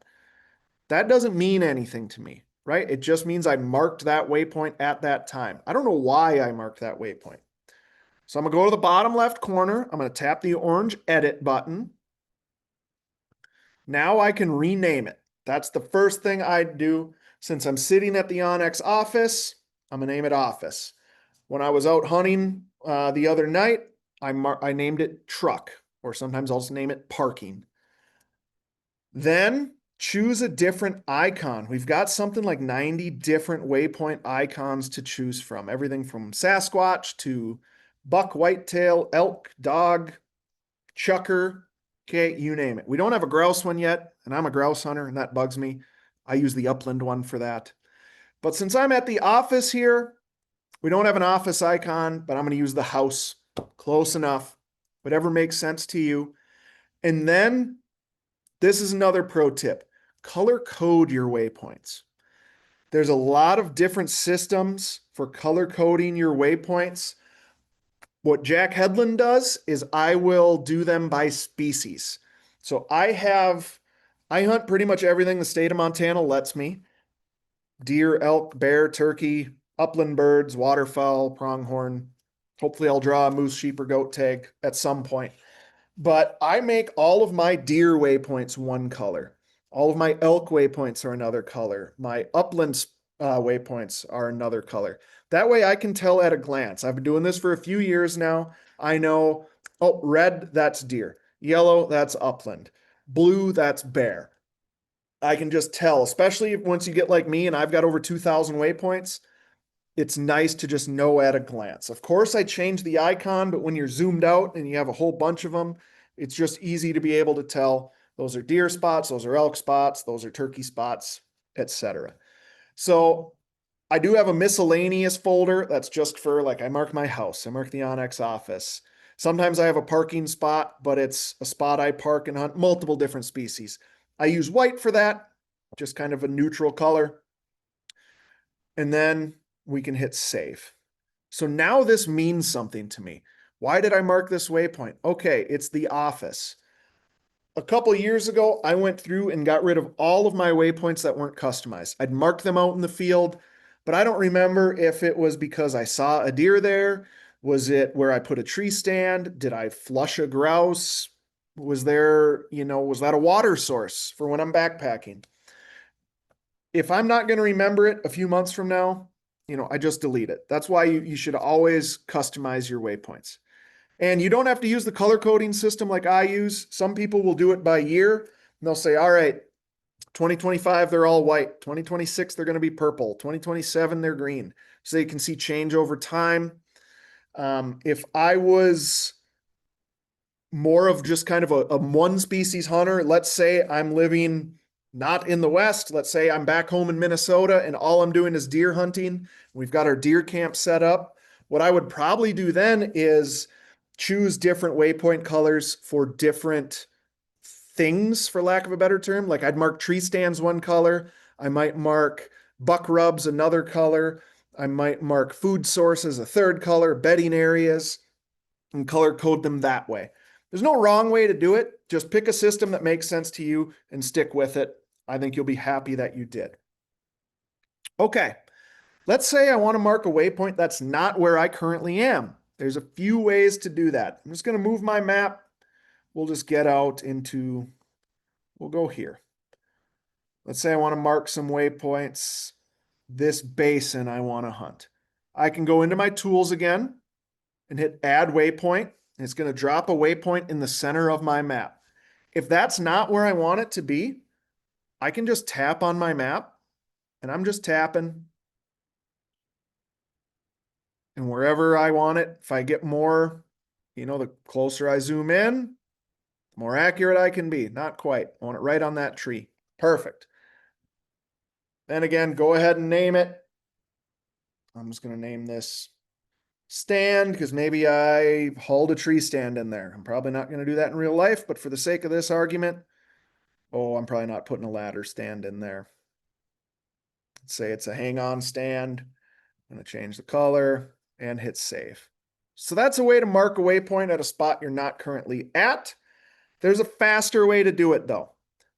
That doesn't mean anything to me, right? It just means I marked that waypoint at that time. I don't know why I marked that waypoint. So I'm going to go to the bottom left corner. I'm going to tap the orange edit button. Now I can rename it. That's the first thing I'd do. Since I'm sitting at the onX office, I'm going to name it office. When I was out hunting the other night, I named it truck, or sometimes I'll just name it parking. Then choose a different icon. We've got something like 90 different waypoint icons to choose from. Everything from Sasquatch to buck, whitetail, elk, dog, chucker, okay, you name it. We don't have a grouse one yet, and I'm a grouse hunter, and that bugs me. I use the upland one for that. But since I'm at the office here, we don't have an office icon, but I'm going to use the house. Close enough. Whatever makes sense to you. And then this is another pro tip. Color code your waypoints. There's a lot of different systems for color coding your waypoints. What Jack Headland does is I will do them by species. So I hunt pretty much everything the state of Montana lets me. Deer, elk, bear, turkey, upland birds, waterfowl, pronghorn. Hopefully I'll draw a moose, sheep, or goat tag at some point. But I make all of my deer waypoints one color. All of my elk waypoints are another color. My upland waypoints are another color. That way I can tell at a glance. I've been doing this for a few years now. I know, oh, red, that's deer. Yellow, that's upland. Blue, that's bear. I can just tell, especially once you get like me and I've got over 2,000 waypoints, it's nice to just know at a glance. Of course, I changed the icon, but when you're zoomed out and you have a whole bunch of them, it's just easy to be able to tell those are deer spots, those are elk spots, those are turkey spots, etc. So I do have a miscellaneous folder that's just for, like, I mark my house, I mark the onX office. Sometimes I have a parking spot, but it's a spot I park and hunt multiple different species. I use white for that, just kind of a neutral color. And then we can hit save. So now this means something to me. Why did I mark this waypoint? Okay, it's the office. A couple years ago, I went through and got rid of all of my waypoints that weren't customized. I'd marked them out in the field, but I don't remember if it was because I saw a deer there. Was it where I put a tree stand? Did I flush a grouse? Was there, was that a water source for when I'm backpacking? If I'm not going to remember it a few months from now, I just delete it. That's why you should always customize your waypoints. And you don't have to use the color coding system like I use. Some people will do it by year. And they'll say, all right, 2025, they're all white. 2026, they're going to be purple. 2027, they're green. So you can see change over time. If I was more of just kind of a one species hunter, let's say I'm living not in the West. Let's say I'm back home in Minnesota and all I'm doing is deer hunting. We've got our deer camp set up. What I would probably do then is choose different waypoint colors for different things, for lack of a better term. Like I'd mark tree stands one color. I might mark buck rubs another color. I might mark food sources a third color, bedding areas, and color code them that way. There's no wrong way to do it. Just pick a system that makes sense to you and stick with it. I think you'll be happy that you did. Okay, let's say I want to mark a waypoint that's not where I currently am. There's a few ways to do that. I'm just going to move my map. We'll just get out into, we'll go here. Let's say I want to mark some waypoints. This basin I want to hunt. I can go into my tools again and hit add waypoint. And it's going to drop a waypoint in the center of my map. If that's not where I want it to be, I can just tap on my map, and I'm just tapping. And wherever I want it, if I get more, the closer I zoom in, the more accurate I can be. Not quite. I want it right on that tree. Perfect. Then again, go ahead and name it. I'm just going to name this stand because maybe I hauled a tree stand in there. I'm probably not going to do that in real life, but for the sake of this argument, I'm probably not putting a ladder stand in there. Let's say it's a hang-on stand. I'm going to change the color and hit save. So that's a way to mark a waypoint at a spot you're not currently at. There's a faster way to do it though.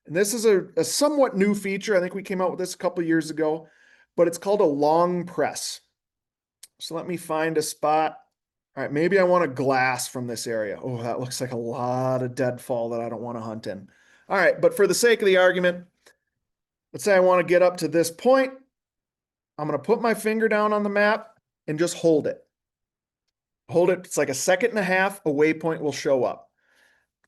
And this is a somewhat new feature. I think we came out with this a couple of years ago, but it's called a long press. So let me find a spot. All right, maybe I want a glass from this area. Oh, that looks like a lot of deadfall that I don't want to hunt in. All right, but for the sake of the argument, let's say I want to get up to this point. I'm going to put my finger down on the map and just hold it. Hold it. It's like a second and a half, a waypoint will show up.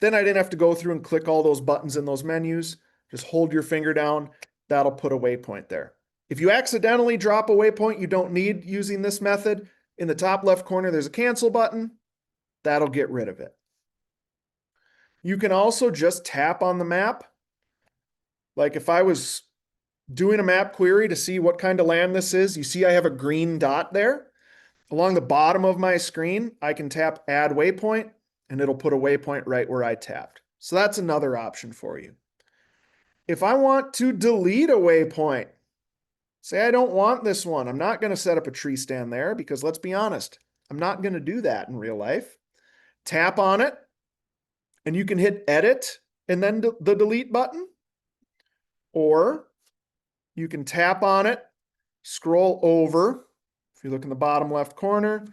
Then I didn't have to go through and click all those buttons in those menus. Just hold your finger down. That'll put a waypoint there. If you accidentally drop a waypoint you don't need using this method, in the top left corner, there's a cancel button. That'll get rid of it. You can also just tap on the map. Like if I was doing a map query to see what kind of land this is, you see I have a green dot there. Along the bottom of my screen, I can tap add waypoint and it'll put a waypoint right where I tapped. So that's another option for you. If I want to delete a waypoint, say I don't want this one, I'm not going to set up a tree stand there because let's be honest, I'm not going to do that in real life. Tap on it and you can hit edit and then the delete button, or you can tap on it, scroll over. If you look in the bottom left corner,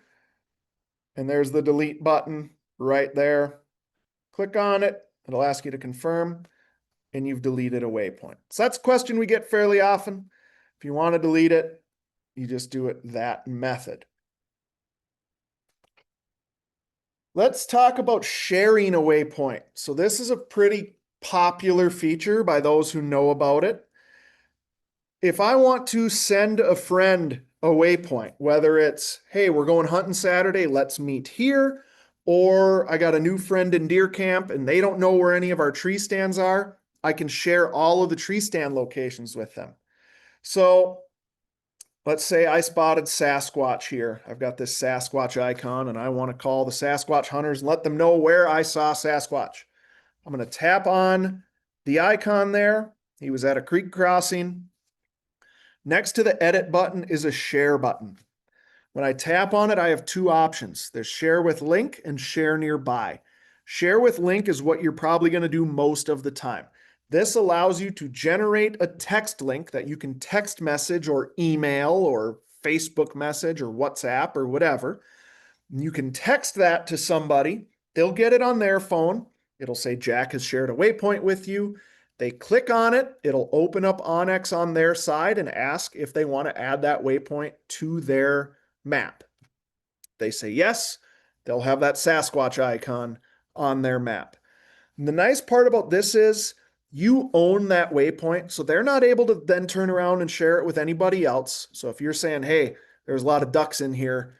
and there's the delete button right there. Click on it. It'll ask you to confirm, and you've deleted a waypoint. So that's a question we get fairly often. If you want to delete it, you just do it that method. Let's talk about sharing a waypoint. So this is a pretty popular feature by those who know about it. If I want to send a friend a waypoint, whether it's, hey, we're going hunting Saturday, let's meet here, or I got a new friend in deer camp and they don't know where any of our tree stands are, I can share all of the tree stand locations with them. So let's say I spotted Sasquatch here. I've got this Sasquatch icon and I want to call the Sasquatch hunters and let them know where I saw Sasquatch. I'm going to tap on the icon there. He was at a creek crossing. Next to the edit button is a share button. When I tap on it, I have two options. There's share with link and share nearby. Share with link is what you're probably going to do most of the time. This allows you to generate a text link that you can text message or email or Facebook message or WhatsApp or whatever. You can text that to somebody. They'll get it on their phone. It'll say Jack has shared a waypoint with you. They click on it, it'll open up onX on their side and ask if they want to add that waypoint to their map. They say yes, they'll have that Sasquatch icon on their map. And the nice part about this is you own that waypoint, so they're not able to then turn around and share it with anybody else. So if you're saying, hey, there's a lot of ducks in here,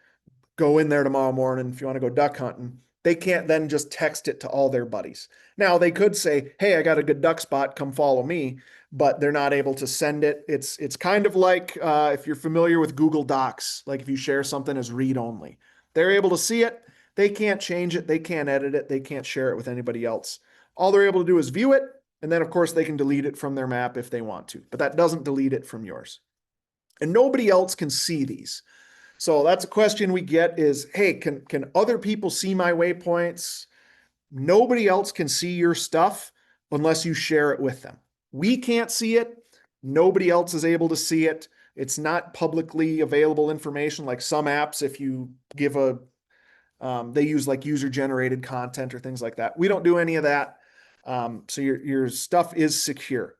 go in there tomorrow morning if you want to go duck hunting, they can't then just text it to all their buddies. Now they could say, hey, I got a good duck spot, come follow me, but they're not able to send it. It's kind of like if you're familiar with Google Docs, like if you share something as read only. They're able to see it, They can't change it. They can't edit it. They can't share it with anybody else. All they're able to do is view it. And then, of course, they can delete it from their map if they want to, but that doesn't delete it from yours. And nobody else can see these. So that's a question we get is, hey, can other people see my waypoints? Nobody else can see your stuff unless you share it with them. We can't see it. Nobody else is able to see it. It's not publicly available information like some apps. If you give they use like user generated content or things like that. We don't do any of that. So your stuff is secure.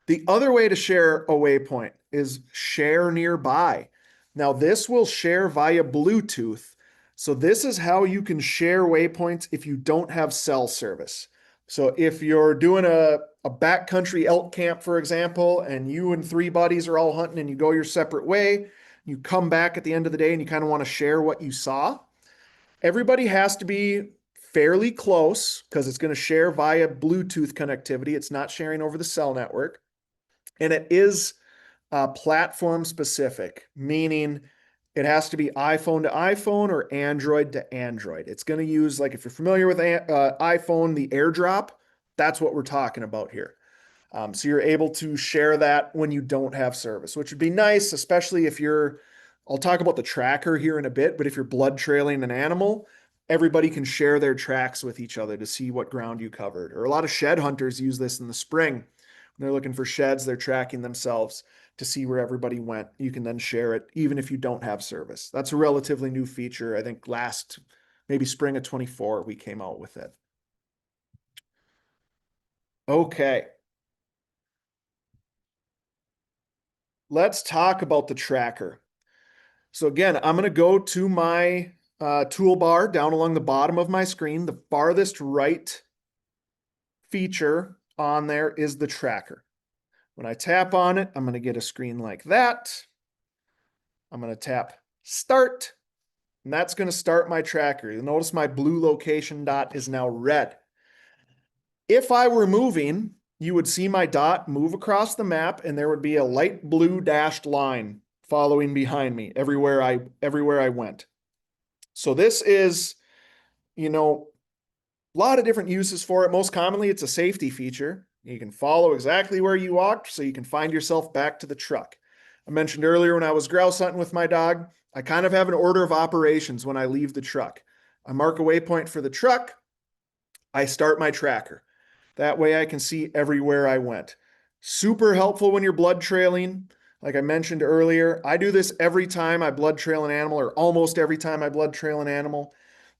The other way to share a waypoint is share nearby. Now, this will share via Bluetooth. So this is how you can share waypoints if you don't have cell service. So if you're doing a backcountry elk camp, for example, and you and 3 buddies are all hunting and you go your separate way, you come back at the end of the day and you kind of want to share what you saw, everybody has to be fairly close because it's going to share via Bluetooth connectivity. It's not sharing over the cell network. And it is platform specific, meaning it has to be iPhone to iPhone or Android to Android. It's going to use, like if you're familiar with iPhone, the AirDrop, that's what we're talking about here. So you're able to share that when you don't have service, which would be nice, especially if I'll talk about the tracker here in a bit, but if you're blood trailing an animal, everybody can share their tracks with each other to see what ground you covered. Or a lot of shed hunters use this in the spring. When they're looking for sheds, they're tracking themselves to see where everybody went. You can then share it even if you don't have service. That's a relatively new feature. I think maybe spring of 24, we came out with it. Okay. Let's talk about the tracker. So again, I'm going to go to my toolbar down along the bottom of my screen. The farthest right feature on there is the tracker. When I tap on it, I'm going to get a screen like that. I'm going to tap start, and that's going to start my tracker. You'll notice my blue location dot is now red. If I were moving, you would see my dot move across the map, and there would be a light blue dashed line following behind me everywhere I went. So this is, a lot of different uses for it. Most commonly, it's a safety feature. You can follow exactly where you walked so you can find yourself back to the truck. I mentioned earlier when I was grouse hunting with my dog, I kind of have an order of operations when I leave the truck. I mark a waypoint for the truck. I start my tracker. That way I can see everywhere I went. Super helpful when you're blood trailing. Like I mentioned earlier, I do this every time I blood trail an animal, or almost every time I blood trail an animal.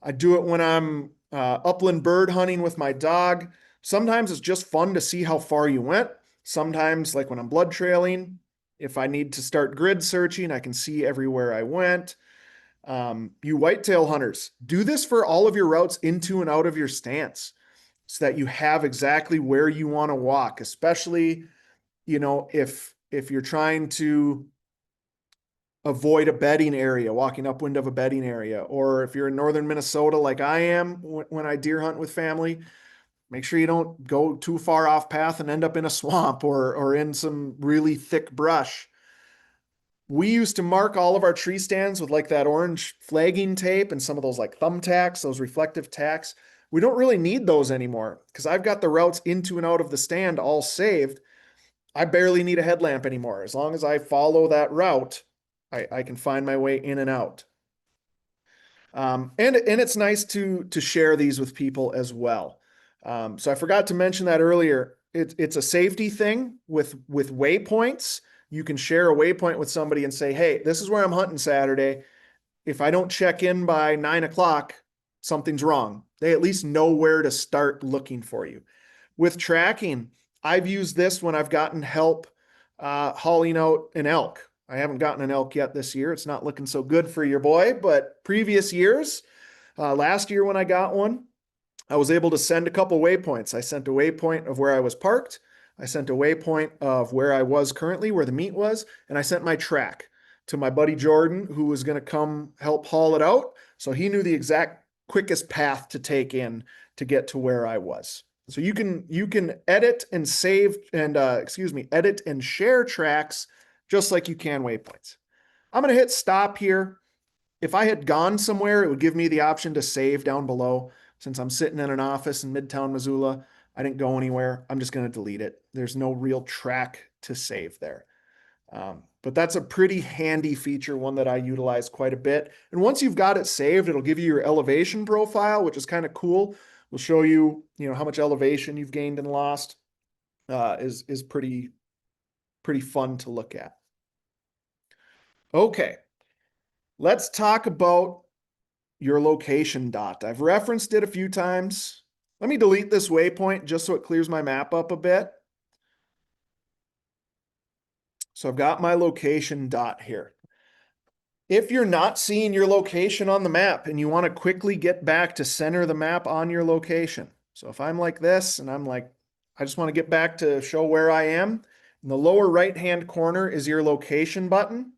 I do it when I'm upland bird hunting with my dog. Sometimes it's just fun to see how far you went. Sometimes, like when I'm blood trailing, if I need to start grid searching, I can see everywhere I went. You whitetail hunters, do this for all of your routes into and out of your stance so that you have exactly where you want to walk, especially, if you're trying to avoid a bedding area, walking upwind of a bedding area, or if you're in northern Minnesota like I am when I deer hunt with family, make sure you don't go too far off path and end up in a swamp or in some really thick brush. We used to mark all of our tree stands with like that orange flagging tape and some of those like thumbtacks, those reflective tacks. We don't really need those anymore because I've got the routes into and out of the stand all saved. I barely need a headlamp anymore. As long as I follow that route, I can find my way in and out. And it's nice to share these with people as well. So I forgot to mention that earlier. It's a safety thing with waypoints. You can share a waypoint with somebody and say, hey, this is where I'm hunting Saturday. If I don't check in by 9 o'clock, something's wrong. They at least know where to start looking for you. With tracking, I've used this when I've gotten help hauling out an elk. I haven't gotten an elk yet this year. It's not looking so good for your boy, but previous years, last year when I got one, I was able to send a couple waypoints. I sent a waypoint of where I was parked. I sent a waypoint of where I was currently, where the meat was, and I sent my track to my buddy Jordan, who was going to come help haul it out. So he knew the exact quickest path to take in to get to where I was. So you can edit and save and edit and share tracks just like you can waypoints. I'm going to hit stop here. If I had gone somewhere, it would give me the option to save down below. Since I'm sitting in an office in Midtown Missoula, I didn't go anywhere. I'm just going to delete it. There's no real track to save there. But that's a pretty handy feature, one that I utilize quite a bit. And once you've got it saved, it'll give you your elevation profile, which is kind of cool. We'll show you, how much elevation you've gained and lost. Is pretty fun to look at. Okay, let's talk about your location dot. I've referenced it a few times. Let me delete this waypoint just so it clears my map up a bit. So I've got my location dot here. If you're not seeing your location on the map and you want to quickly get back to center the map on your location. So if I'm like this and I'm like, I just want to get back to show where I am, in the lower right-hand corner is your location button.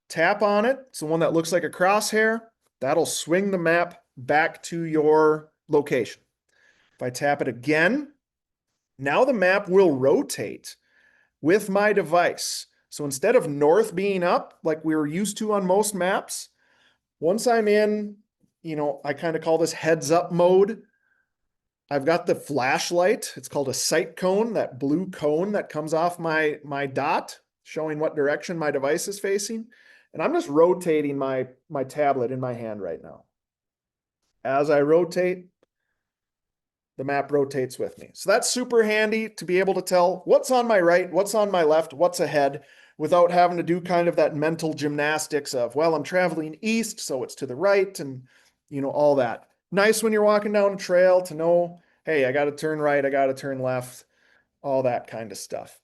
Tap on it. It's the one that looks like a crosshair. That'll swing the map back to your location. If I tap it again, now the map will rotate with my device. So instead of north being up like we were used to on most maps, once I'm in, I kind of call this heads up mode. I've got the flashlight. It's called a sight cone, that blue cone that comes off my dot, showing what direction my device is facing. And I'm just rotating my tablet in my hand right now. As I rotate, the map rotates with me. So that's super handy to be able to tell what's on my right, what's on my left, what's ahead, without having to do kind of that mental gymnastics of, well, I'm traveling east, so it's to the right, and all that. Nice when you're walking down a trail to know, hey, I got to turn right, I got to turn left, all that kind of stuff.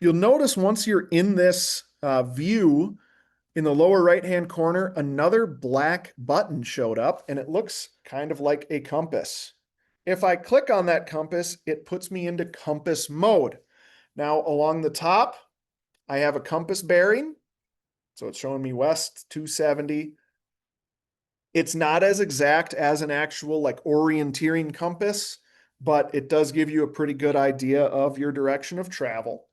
You'll notice once you're in this view, in the lower right-hand corner, another black button showed up, and it looks kind of like a compass. If I click on that compass, it puts me into compass mode. Now, along the top, I have a compass bearing. So it's showing me west 270. It's not as exact as an actual like orienteering compass, but it does give you a pretty good idea of your direction of travel.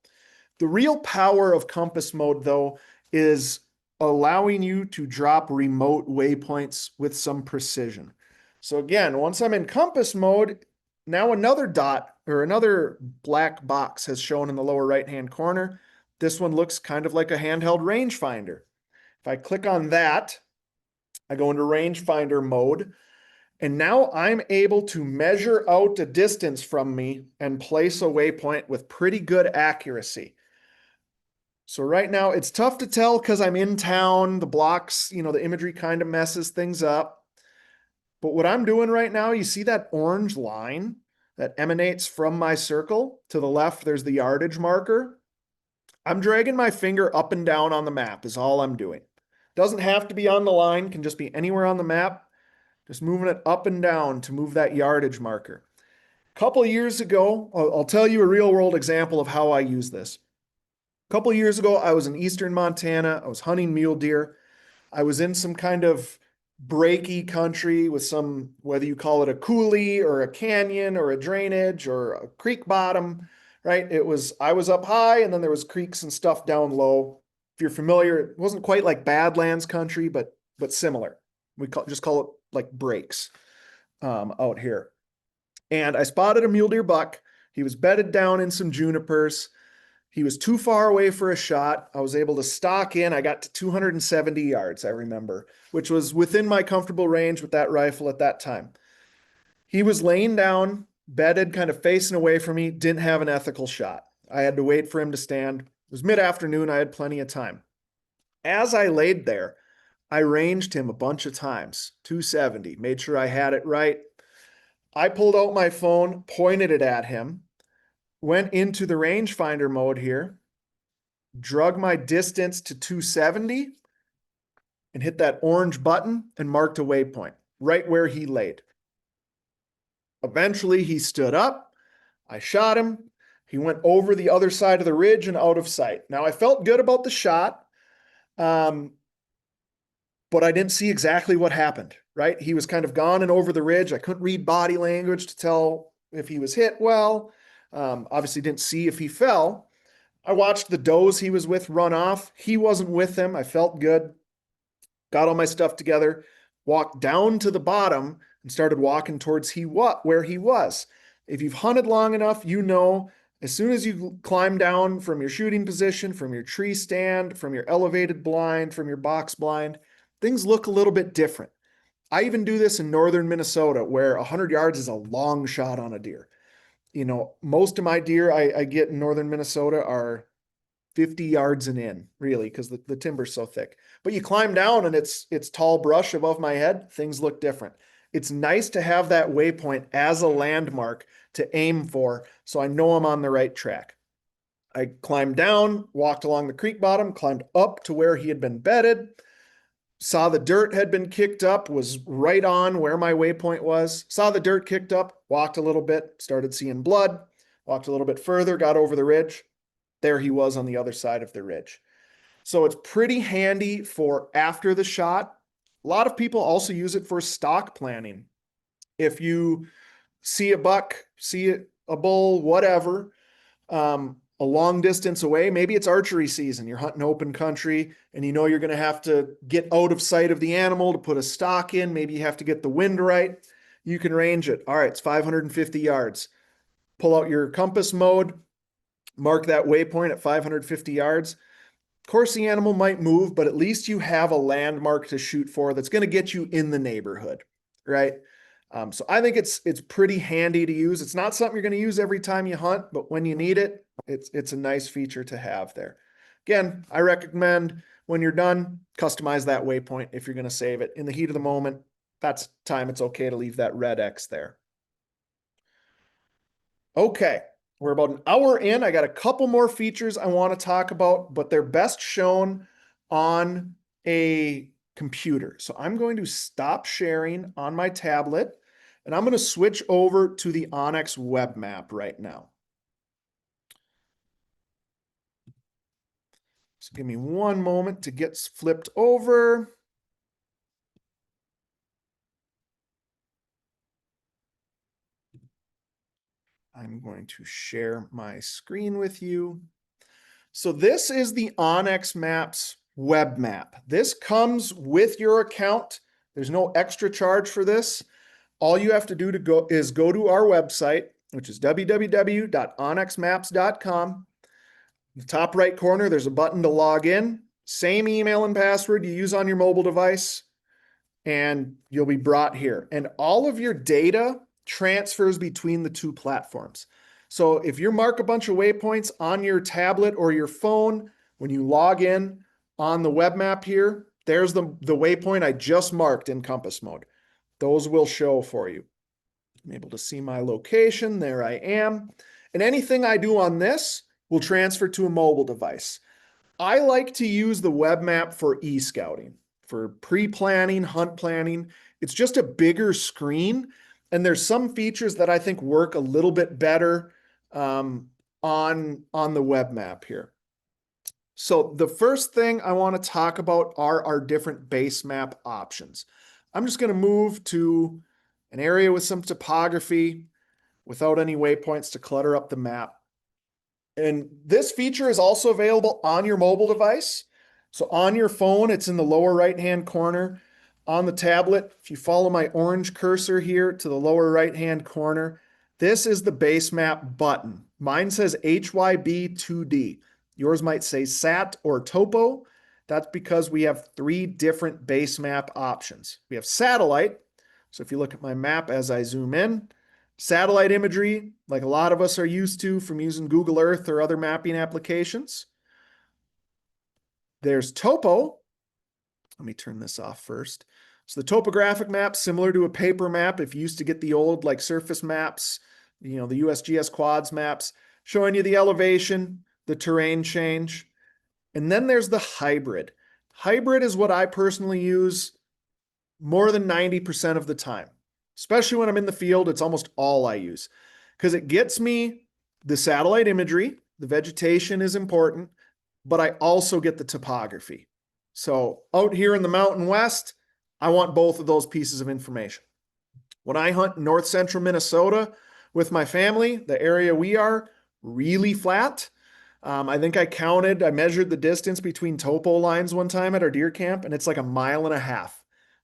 The real power of compass mode, though, is allowing you to drop remote waypoints with some precision. So again, once I'm in compass mode, now another dot or another black box has shown in the lower right-hand corner. This one looks kind of like a handheld rangefinder. If I click on that, I go into rangefinder mode, and now I'm able to measure out a distance from me and place a waypoint with pretty good accuracy. So right now it's tough to tell because I'm in town. The blocks, the imagery kind of messes things up. But what I'm doing right now, you see that orange line that emanates from my circle? To the left, there's the yardage marker. I'm dragging my finger up and down on the map is all I'm doing. Doesn't have to be on the line, can just be anywhere on the map. Just moving it up and down to move that yardage marker. A couple of years ago, I'll tell you a real world example of how I use this. A couple of years ago, I was in eastern Montana. I was hunting mule deer. I was in some kind of breaky country with some, whether you call it a coulee or a canyon or a drainage or a creek bottom, right? I was up high and then there was creeks and stuff down low. If you're familiar, it wasn't quite like Badlands country, but similar. Just call it like breaks out here. And I spotted a mule deer buck. He was bedded down in some junipers. He was too far away for a shot. I was able to stalk in. I got to 270 yards, I remember, which was within my comfortable range with that rifle at that time. He was laying down, bedded, kind of facing away from me, didn't have an ethical shot. I had to wait for him to stand. It was mid-afternoon. I had plenty of time. As I laid there, I ranged him a bunch of times, 270, made sure I had it right. I pulled out my phone, pointed it at him, went into the rangefinder mode here, drug my distance to 270, and hit that orange button and marked a waypoint right where he laid. Eventually, he stood up. I shot him. He went over the other side of the ridge and out of sight. Now, I felt good about the shot, but I didn't see exactly what happened, right? He was kind of gone and over the ridge. I couldn't read body language to tell if he was hit well. Obviously didn't see if he fell. I watched the does he was with run off. He wasn't with them. I felt good. got all my stuff together, walked down to the bottom and started walking towards where he was. If you've hunted long enough, you know, as soon as you climb down from your shooting position, from your tree stand, from your elevated blind, from your box blind, things look a little bit different. I even do this in northern Minnesota where 100 yards is a long shot on a deer. You know, most of my deer I get in northern Minnesota are 50 yards and in, really, because the timber's so thick. But you climb down and it's tall brush above my head, things look different. It's nice to have that waypoint as a landmark to aim for so I know I'm on the right track. I climbed down, walked along the creek bottom, climbed up to where he had been bedded, saw the dirt had been kicked up, was right on where my waypoint was, saw the dirt kicked up, walked a little bit, started seeing blood, walked a little bit further, got over the ridge. There he was on the other side of the ridge. So it's pretty handy for after the shot. A lot of people also use it for stock planning. If you see a buck, see a bull, whatever, a long distance away, maybe it's archery season, you're hunting open country and you know you're going to have to get out of sight of the animal to put a stock in. Maybe you have to get the wind right. You can range it. All right, it's 550 yards. Pull out your compass mode, mark that waypoint at 550 yards. Of course, the animal might move, but at least you have a landmark to shoot for that's going to get you in the neighborhood, right? So I think it's pretty handy to use. It's not something you're going to use every time you hunt, but when you need it, it's a nice feature to have there. Again, I recommend when you're done, customize that waypoint if you're going to save it. In the heat of the moment, that's time it's okay to leave that red X there. Okay, we're about an hour in. I got a couple more features I want to talk about, but they're best shown on a computer. So I'm going to stop sharing on my tablet and I'm going to switch over to the onX web map right now. So give me one moment to get flipped over. I'm going to share my screen with you. So this is the onX Maps web map. This comes with your account. There's no extra charge for this. All you have to do is go to our website, which is www.onxmaps.com. In the top right corner, there's a button to log in. Same email and password you use on your mobile device, and you'll be brought here. And all of your data transfers between the two platforms. So if you mark a bunch of waypoints on your tablet or your phone, when you log in on the web map here, there's the waypoint I just marked in compass mode. Those will show for you. I'm able to see my location. There I am. And anything I do on this will transfer to a mobile device. I like to use the web map for e-scouting, for pre-planning, hunt planning. It's just a bigger screen, and there's some features that I think work a little bit better on the web map here. So the first thing I want to talk about are our different base map options. I'm just going to move to an area with some topography without any waypoints to clutter up the map. And this feature is also available on your mobile device. So on your phone, it's in the lower right-hand corner. On the tablet, if you follow my orange cursor here to the lower right-hand corner, this is the base map button. Mine says HYB2D. Yours might say SAT or Topo. That's because we have 3 different base map options. We have satellite. So if you look at my map as I zoom in, satellite imagery, like a lot of us are used to from using Google Earth or other mapping applications. There's Topo. Let me turn this off first. So the topographic map, similar to a paper map, if you used to get the old like surface maps, the USGS quads maps, showing you the elevation, the terrain change. And then there's the hybrid. Hybrid is what I personally use more than 90% of the time. Especially when I'm in the field, it's almost all I use because it gets me the satellite imagery. The vegetation is important, but I also get the topography. So out here in the Mountain West, I want both of those pieces of information. When I hunt in north central Minnesota with my family, the area we are really flat. I think I measured the distance between topo lines one time at our deer camp, and it's like 1.5 miles.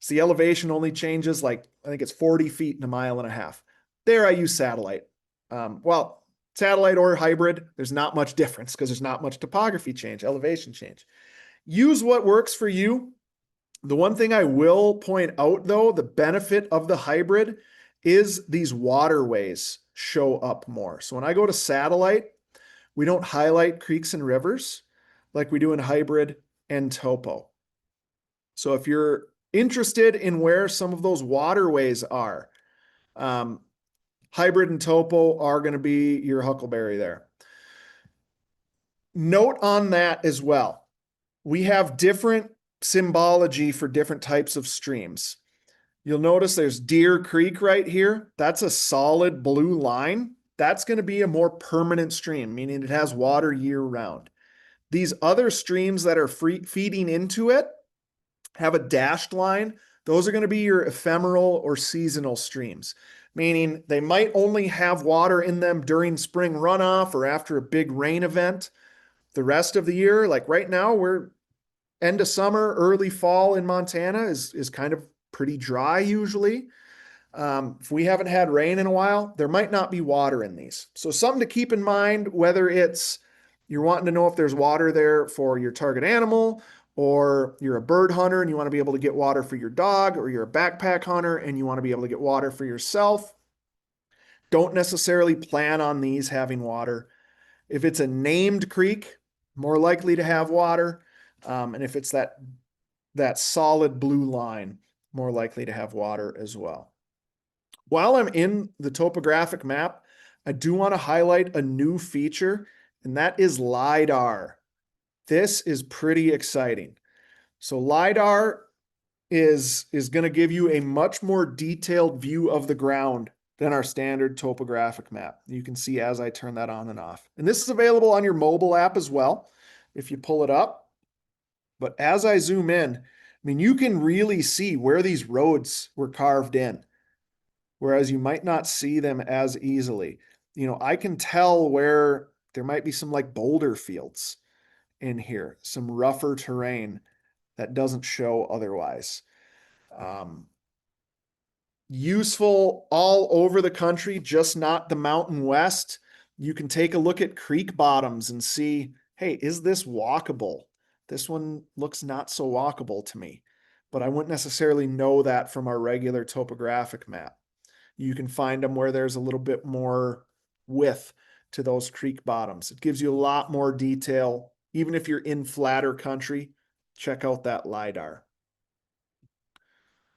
So the elevation only changes like, I think it's 40 feet in 1.5 miles. There I use satellite. Well, satellite or hybrid, there's not much difference because there's not much topography change, elevation change. Use what works for you. The one thing I will point out though, the benefit of the hybrid is these waterways show up more. So when I go to satellite, we don't highlight creeks and rivers like we do in hybrid and topo. So if you're interested in where some of those waterways are, hybrid and topo are going to be your huckleberry there. Note on that as well, we have different symbology for different types of streams. You'll notice there's Deer Creek right here. That's a solid blue line. That's going to be a more permanent stream, meaning it has water year round. These other streams that are feeding into it have a dashed line. Those are going to be your ephemeral or seasonal streams, meaning they might only have water in them during spring runoff or after a big rain event. The rest of the year, like right now, we're end of summer, early fall in Montana is kind of pretty dry usually. If we haven't had rain in a while, there might not be water in these. So something to keep in mind, whether it's you're wanting to know if there's water there for your target animal, or you're a bird hunter and you want to be able to get water for your dog, or you're a backpack hunter and you want to be able to get water for yourself. Don't necessarily plan on these having water. If it's a named creek, more likely to have water. And if it's that solid blue line, more likely to have water as well. While I'm in the topographic map, I do want to highlight a new feature, and that is LiDAR. This is pretty exciting. So LiDAR is going to give you a much more detailed view of the ground than our standard topographic map. You can see as I turn that on and off. And this is available on your mobile app as well, if you pull it up. But as I zoom in, I mean, you can really see where these roads were carved in, whereas you might not see them as easily. You know, I can tell where there might be some like boulder fields in here, some rougher terrain that doesn't show otherwise. Useful all over the country, just not the Mountain West. You can take a look at creek bottoms and see, hey, is this walkable? This one looks not so walkable to me, but I wouldn't necessarily know that from our regular topographic map. You can find them where there's a little bit more width to those creek bottoms. It gives you a lot more detail. Even if you're in flatter country, check out that LiDAR.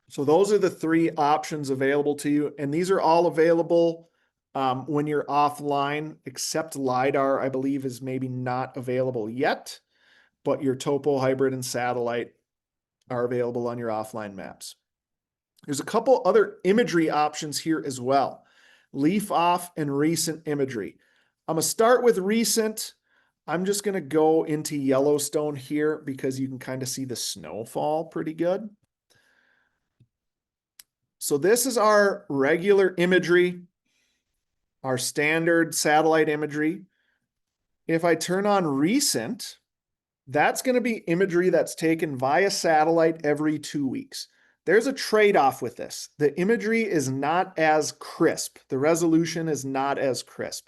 So those are the three options available to you. And these are all available when you're offline, except LiDAR, I believe, is maybe not available yet, but your topo, hybrid, and satellite are available on your offline maps. There's a couple other imagery options here as well. Leaf off and recent imagery. I'm going to start with recent. I'm just going to go into Yellowstone here because you can kind of see the snowfall pretty good. So this is our regular imagery, our standard satellite imagery. If I turn on recent, that's going to be imagery that's taken via satellite every 2 weeks. There's a trade-off with this. The imagery is not as crisp. The resolution is not as crisp.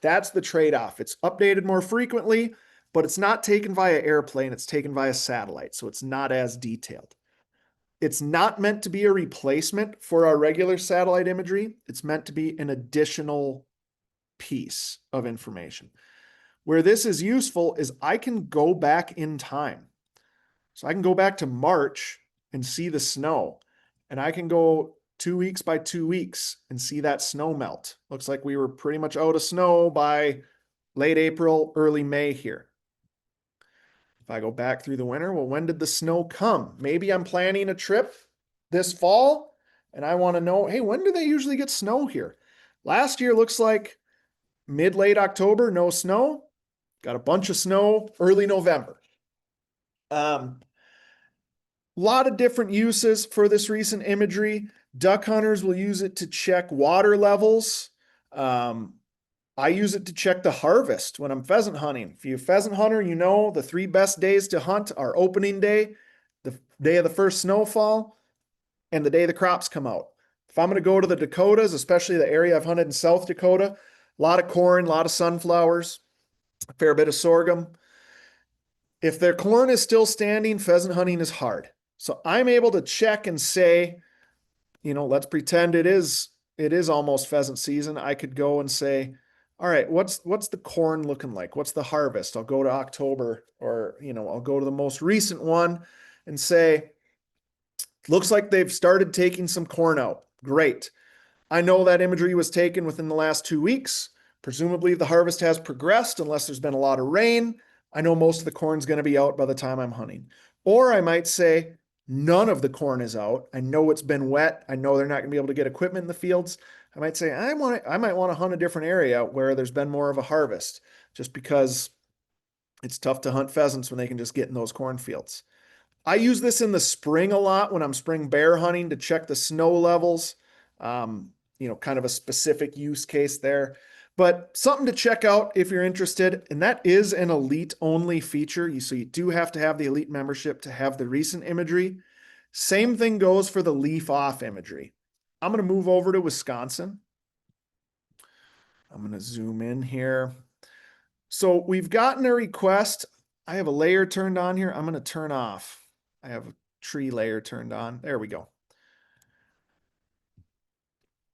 That's the trade-off. It's updated more frequently, but it's not taken via airplane. It's taken via satellite, so it's not as detailed. It's not meant to be a replacement for our regular satellite imagery. It's meant to be an additional piece of information. Where this is useful is I can go back in time. So I can go back to March and see the snow, and I can go 2 weeks by 2 weeks and see that snow melt. Looks like we were pretty much out of snow by late April, early May here. If I go back through the winter, well, when did the snow come? Maybe I'm planning a trip this fall and I want to know, hey, when do they usually get snow here? Last year looks like mid-late October, no snow. Got a bunch of snow early November. Lot of different uses for this recent imagery. Duck hunters will use it to check water levels. I use it to check the harvest when I'm pheasant hunting. If you're a pheasant hunter, you know the 3 best days to hunt are opening day, the day of the first snowfall, and the day the crops come out. If I'm going to go to the Dakotas, especially the area I've hunted in South Dakota, a lot of corn, a lot of sunflowers, a fair bit of sorghum. If their corn is still standing, pheasant hunting is hard. So I'm able to check and say, let's pretend it is almost pheasant season. I could go and say, all right, what's the corn looking like? What's the harvest? I'll go to October, or I'll go to the most recent one and say, looks like they've started taking some corn out. Great. I know that imagery was taken within the last 2 weeks. Presumably the harvest has progressed unless there's been a lot of rain. I know most of the corn's going to be out by the time I'm hunting. Or I might say, none of the corn is out. I know it's been wet. I know they're not going to be able to get equipment in the fields. I might say, I might want to hunt a different area where there's been more of a harvest, just because it's tough to hunt pheasants when they can just get in those cornfields. I use this in the spring a lot when I'm spring bear hunting to check the snow levels. Kind of a specific use case there, but something to check out if you're interested. And that is an elite only feature. So you do have to have the elite membership to have the recent imagery. Same thing goes for the leaf off imagery. I'm going to move over to Wisconsin. I'm going to zoom in here. So we've gotten a request. I have a layer turned on here. I'm going to turn off. I have a tree layer turned on. There we go.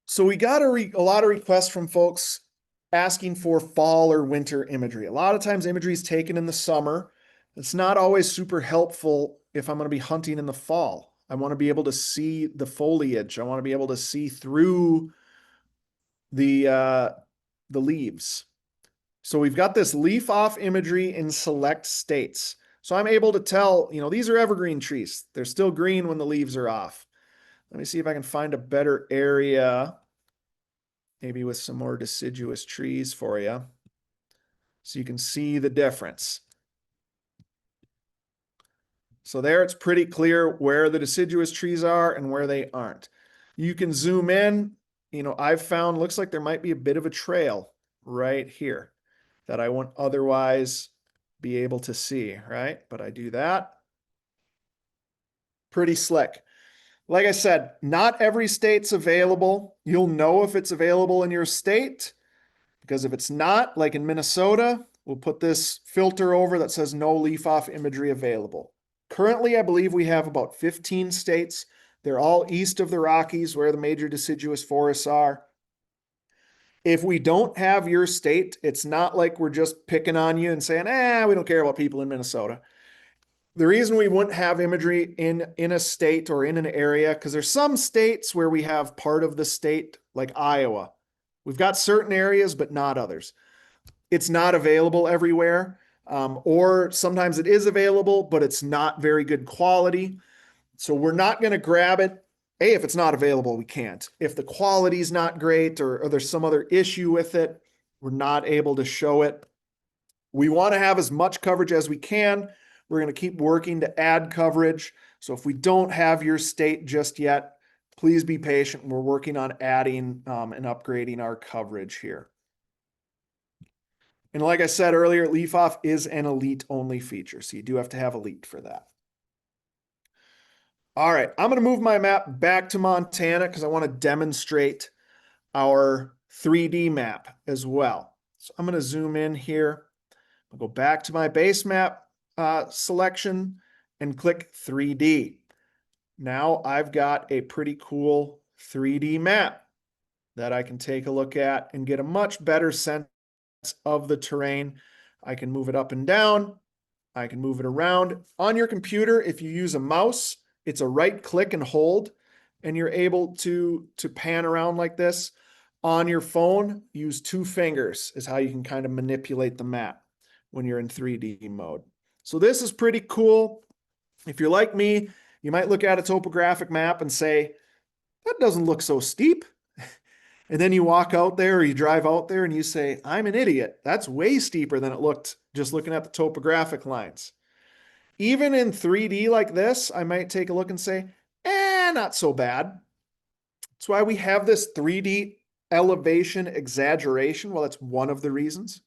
So we got a lot of requests from folks asking for fall or winter imagery. A lot of times imagery is taken in the summer. It's not always super helpful if I'm going to be hunting in the fall. I want to be able to see the foliage. I want to be able to see through the leaves. So we've got this leaf off imagery in select states. So I'm able to tell, these are evergreen trees. They're still green when the leaves are off. Let me see if I can find a better area, maybe with some more deciduous trees for you, so you can see the difference. So there it's pretty clear where the deciduous trees are and where they aren't. You can zoom in. I've found, looks like there might be a bit of a trail right here that I won't otherwise be able to see, right? But I do that. Pretty slick. Like I said, not every state's available. You'll know if it's available in your state, because if it's not, like in Minnesota, we'll put this filter over that says no leaf off imagery available. Currently, I believe we have about 15 states. They're all east of the Rockies, where the major deciduous forests are. If we don't have your state, it's not like we're just picking on you and saying, we don't care about people in Minnesota. The reason we wouldn't have imagery in a state or in an area, because there's some states where we have part of the state, like Iowa. We've got certain areas, but not others. It's not available everywhere, or sometimes it is available, but it's not very good quality. So we're not going to grab it. If it's not available, we can't. If the quality's not great, or there's some other issue with it, we're not able to show it. We want to have as much coverage as we can. We're going to keep working to add coverage. So if we don't have your state just yet, please be patient. We're working on adding and upgrading our coverage here. And like I said earlier, leaf off is an elite only feature. So you do have to have elite for that. All right, I'm going to move my map back to Montana because I want to demonstrate our 3D map as well. So I'm going to zoom in here. I'll go back to my base map selection and click 3D. Now I've got a pretty cool 3D map that I can take a look at and get a much better sense of the terrain. I can move it up and down. I can move it around. On your computer, if you use a mouse, it's a right click and hold, and you're able to pan around like this. On your phone, use 2 fingers is how you can kind of manipulate the map when you're in 3D mode. So this is pretty cool. If you're like me, you might look at a topographic map and say, that doesn't look so steep. And then you walk out there or you drive out there and you say, I'm an idiot. That's way steeper than it looked just looking at the topographic lines. Even in 3D like this, I might take a look and say, not so bad. That's why we have this 3D elevation exaggeration, well, that's one of the reasons.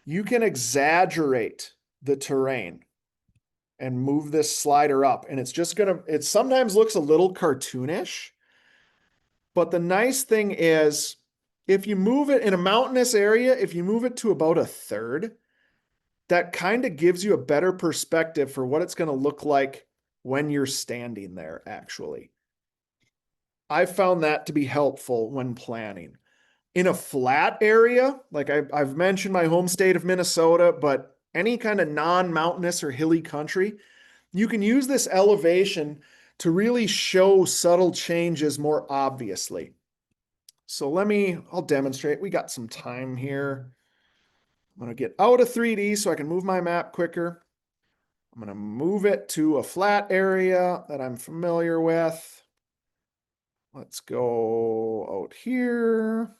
You can exaggerate the terrain and move this slider up, and it's just gonna, it sometimes looks a little cartoonish, but the nice thing is if you move it in a mountainous area, if you move it to about a third, that kind of gives you a better perspective for what it's going to look like when you're standing there, actually. I found that to be helpful when planning. In a flat area, like I've mentioned my home state of Minnesota, but any kind of non-mountainous or hilly country, you can use this elevation to really show subtle changes more obviously. So I'll demonstrate. We got some time here. I'm going to get out of 3D so I can move my map quicker. I'm going to move it to a flat area that I'm familiar with. Let's go out here.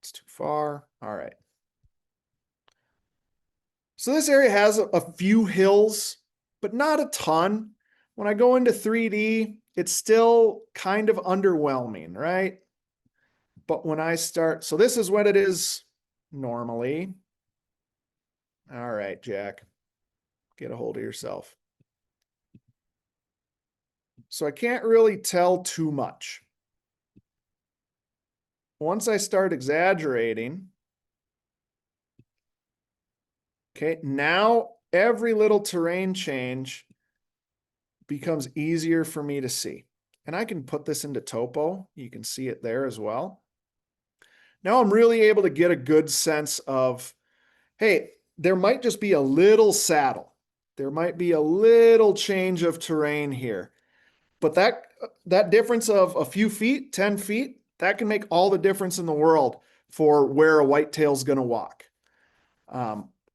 It's too far. All right. So this area has a few hills, but not a ton. When I go into 3D, it's still kind of underwhelming, right? But when I start, so this is what it is normally. All right, Jack, get a hold of yourself. So I can't really tell too much. Once I start exaggerating, okay, now every little terrain change becomes easier for me to see. And I can put this into topo. You can see it there as well. Now I'm really able to get a good sense of, hey, there might just be a little saddle. There might be a little change of terrain here. But that difference of a few feet, 10 feet, that can make all the difference in the world for where a whitetail's going to walk.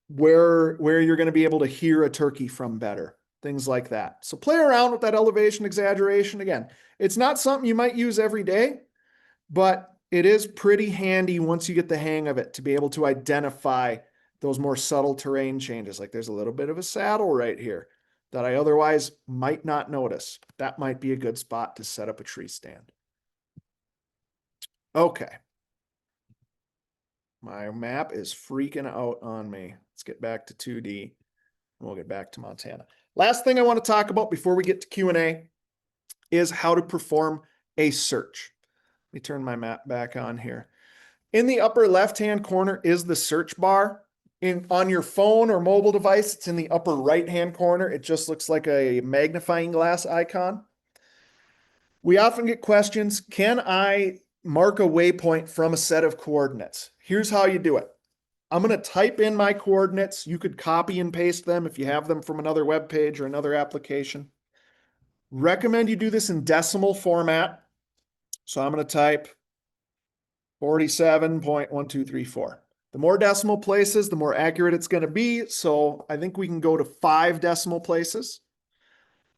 Where you're going to be able to hear a turkey from better, things like that. So play around with that elevation exaggeration. Again, it's not something you might use every day, but it is pretty handy once you get the hang of it to be able to identify those more subtle terrain changes. Like there's a little bit of a saddle right here that I otherwise might not notice. That might be a good spot to set up a tree stand. Okay. My map is freaking out on me. Let's get back to 2D and we'll get back to Montana. Last thing I want to talk about before we get to Q&A is how to perform a search. Let me turn my map back on here. In the upper left-hand corner is the search bar. On your phone or mobile device, it's in the upper right-hand corner. It just looks like a magnifying glass icon. We often get questions, can I mark a waypoint from a set of coordinates? Here's how you do it. I'm going to type in my coordinates. You could copy and paste them if you have them from another web page or another application. Recommend you do this in decimal format. So I'm going to type 47.1234. The more decimal places, the more accurate it's going to be. So I think we can go to 5 decimal places.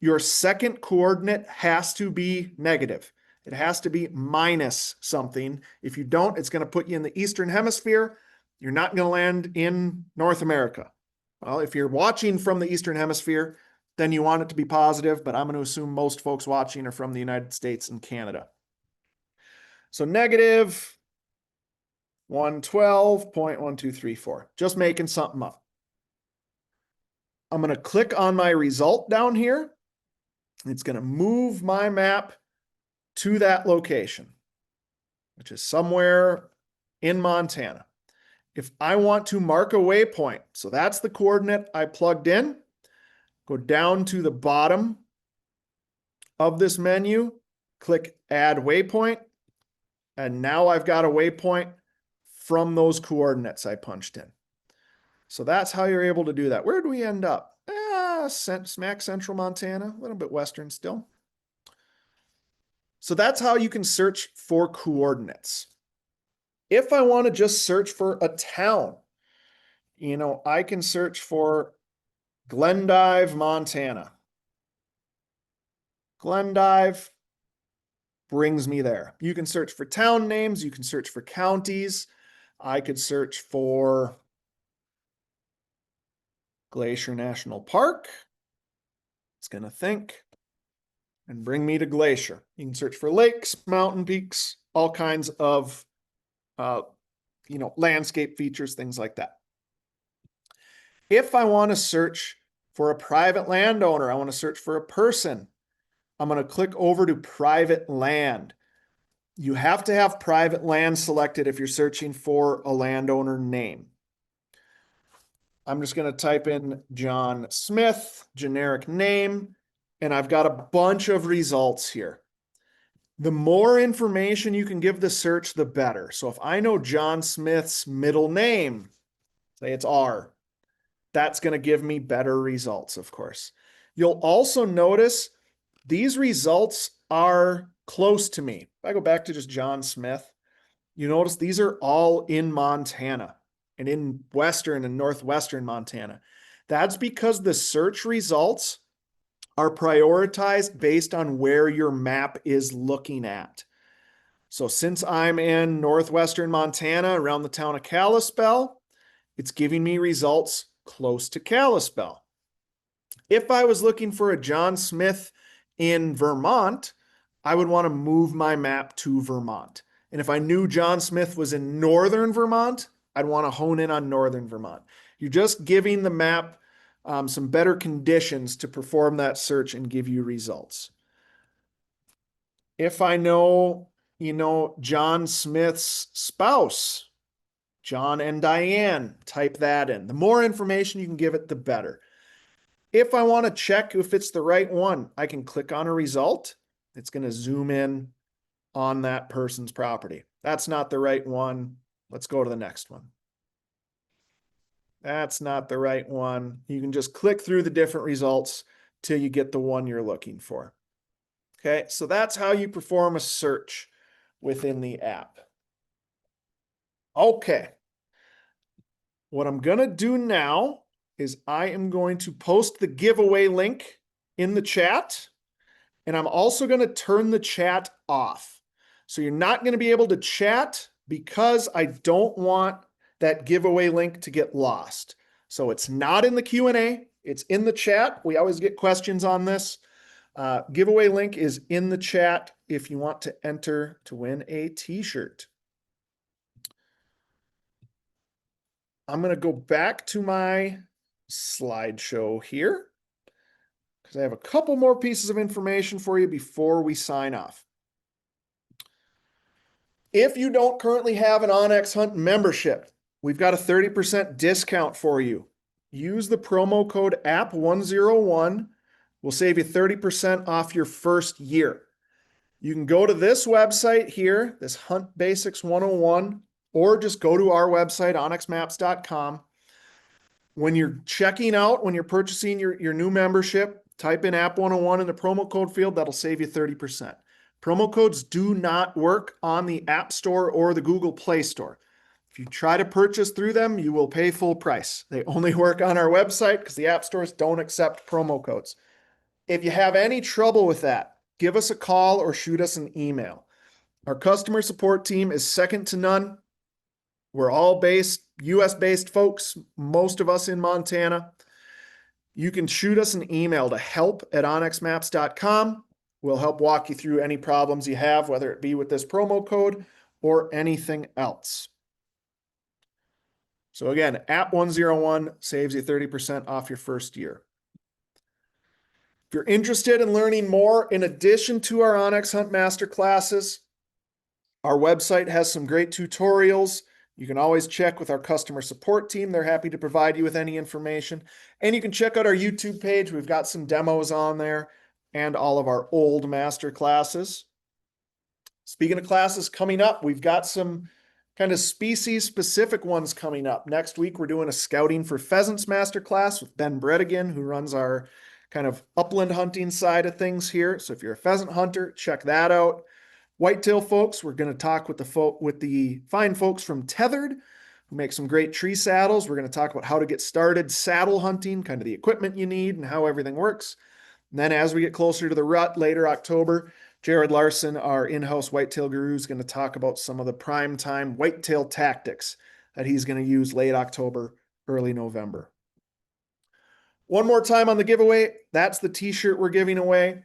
Your second coordinate has to be negative. It has to be minus something. If you don't, it's going to put you in the Eastern Hemisphere. You're not going to land in North America. Well, if you're watching from the Eastern Hemisphere, then you want it to be positive, but I'm going to assume most folks watching are from the United States and Canada. So negative 112.1234, just making something up. I'm going to click on my result down here. It's going to move my map to that location, which is somewhere in Montana. If I want to mark a waypoint, so that's the coordinate I plugged in, go down to the bottom of this menu, click Add Waypoint, and now I've got a waypoint from those coordinates I punched in. So that's how you're able to do that. Where do we end up? Smack central Montana, a little bit western still. So that's how you can search for coordinates. If I want to just search for a town, I can search for Glendive, Montana. Glendive brings me there. You can search for town names. You can search for counties. I could search for Glacier National Park. It's going to think. and bring me to Glacier. You can search for lakes, mountain peaks, all kinds of landscape features, things like that. If I want to search for a private landowner, I want to search for a person, I'm going to click over to private land. You have to have private land selected if you're searching for a landowner name. I'm just going to type in John Smith, generic name, and I've got a bunch of results here. The more information you can give the search, the better. So if I know John Smith's middle name, say it's R, that's going to give me better results, of course. You'll also notice these results are close to me. If I go back to just John Smith, you notice these are all in Montana and in western and northwestern Montana. That's because the search results are prioritized based on where your map is looking at. So since I'm in northwestern Montana around the town of Kalispell, it's giving me results close to Kalispell. If I was looking for a John Smith in Vermont, I would want to move my map to Vermont. And if I knew John Smith was in northern Vermont, I'd want to hone in on northern Vermont. You're just giving the map some better conditions to perform that search and give you results. If I know, John Smith's spouse, John and Diane, type that in. The more information you can give it, the better. If I want to check if it's the right one, I can click on a result. It's going to zoom in on that person's property. That's not the right one. Let's go to the next one. That's not the right one. You can just click through the different results till you get the one you're looking for. Okay, so that's how you perform a search within the app. Okay, what I'm going to do now is I am going to post the giveaway link in the chat, and I'm also going to turn the chat off. So you're not going to be able to chat because I don't want that giveaway link to get lost. So it's not in the Q&A, it's in the chat. We always get questions on this. Giveaway link is in the chat if you want to enter to win a t-shirt. I'm going to go back to my slideshow here because I have a couple more pieces of information for you before we sign off. If you don't currently have an onX Hunt membership, we've got a 30% discount for you. Use the promo code app101. We'll save you 30% off your first year. You can go to this website here, this Hunt Basics 101, or just go to our website, onxmaps.com. When you're checking out, when you're purchasing your new membership, type in app101 in the promo code field. That'll save you 30%. Promo codes do not work on the App Store or the Google Play Store. If you try to purchase through them, you will pay full price. They only work on our website because the app stores don't accept promo codes. If you have any trouble with that, give us a call or shoot us an email. Our customer support team is second to none. We're all US-based folks, most of us in Montana. You can shoot us an email to help@onxmaps.com. We'll help walk you through any problems you have, whether it be with this promo code or anything else. So again, app101 saves you 30% off your first year. If you're interested in learning more, in addition to our onX Hunt Masterclasses, our website has some great tutorials. You can always check with our customer support team. They're happy to provide you with any information. And you can check out our YouTube page. We've got some demos on there and all of our old Masterclasses. Speaking of classes coming up, we've got some kind of species-specific ones coming up. Next week, we're doing a Scouting for Pheasants Masterclass with Ben Bredigan, who runs our kind of upland hunting side of things here. So if you're a pheasant hunter, check that out. Whitetail folks, we're going to talk with the fine folks from Tethered, who make some great tree saddles. We're going to talk about how to get started saddle hunting, kind of the equipment you need and how everything works. And then as we get closer to the rut later October, Jared Larson, our in-house whitetail guru, is going to talk about some of the prime time whitetail tactics that he's going to use late October, early November. One more time on the giveaway, that's the t-shirt we're giving away.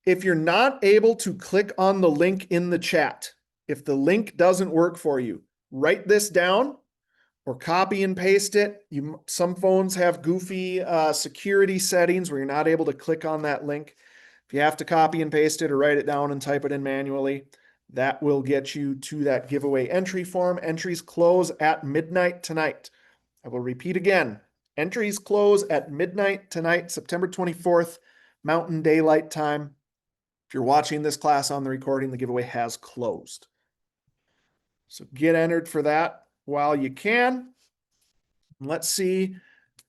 If you're not able to click on the link in the chat, if the link doesn't work for you, write this down or copy and paste it. Some phones have goofy security settings where you're not able to click on that link. If you have to copy and paste it or write it down and type it in manually, that will get you to that giveaway entry form. Entries close at midnight tonight. I will repeat again. Entries close at midnight tonight, September 24th, Mountain Daylight Time. If you're watching this class on the recording, the giveaway has closed. So get entered for that while you can. Let's see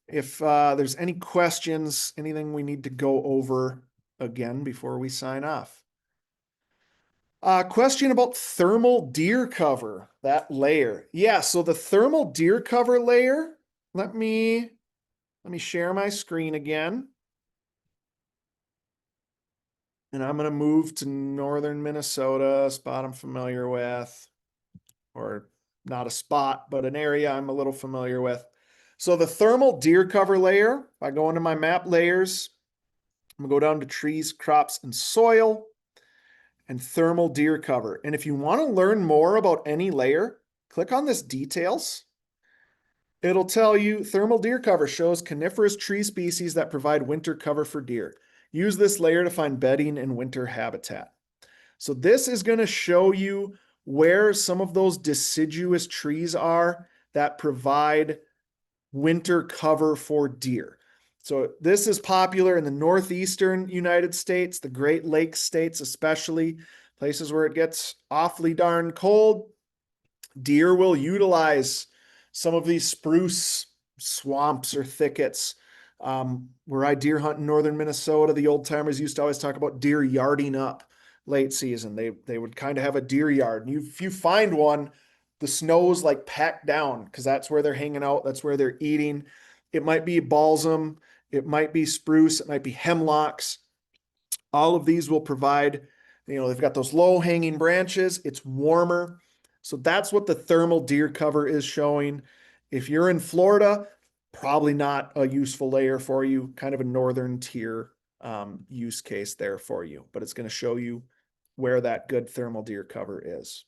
if there's any questions, anything we need to go over again before we sign off. Question about thermal deer cover, that layer. Yeah, so the thermal deer cover layer, let me share my screen again. And I'm going to move to northern Minnesota, a spot I'm familiar with, or not a spot, but an area I'm a little familiar with. So the thermal deer cover layer, if I go into my map layers, I'm gonna go down to trees, crops, and soil, and thermal deer cover. And if you want to learn more about any layer, click on this details. It'll tell you thermal deer cover shows coniferous tree species that provide winter cover for deer. Use this layer to find bedding and winter habitat. So this is going to show you where some of those deciduous trees are that provide winter cover for deer. So this is popular in the northeastern United States, the Great Lakes states especially, places where it gets awfully darn cold. Deer will utilize some of these spruce swamps or thickets. Where I deer hunt in northern Minnesota, the old timers used to always talk about deer yarding up late season. They would kind of have a deer yard. And if you find one, the snow's like packed down because that's where they're hanging out. That's where they're eating. It might be balsam. It might be spruce. It might be hemlocks. All of these will provide, they've got those low hanging branches. It's warmer. So that's what the thermal deer cover is showing. If you're in Florida, probably not a useful layer for you, kind of a northern tier use case there for you, but it's going to show you where that good thermal deer cover is.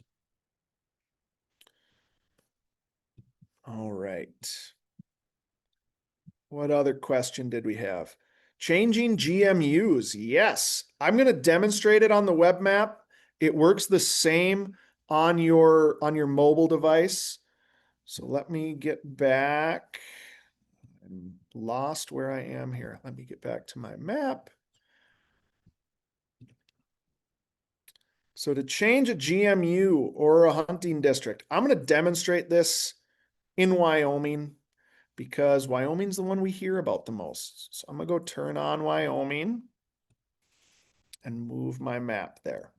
All right. What other question did we have? Changing GMUs. Yes, I'm going to demonstrate it on the web map. It works the same on your mobile device. So let me get back. I'm lost where I am here. Let me get back to my map. So to change a GMU or a hunting district, I'm going to demonstrate this in Wyoming because Wyoming's the one we hear about the most. So I'm going to go turn on Wyoming and move my map there.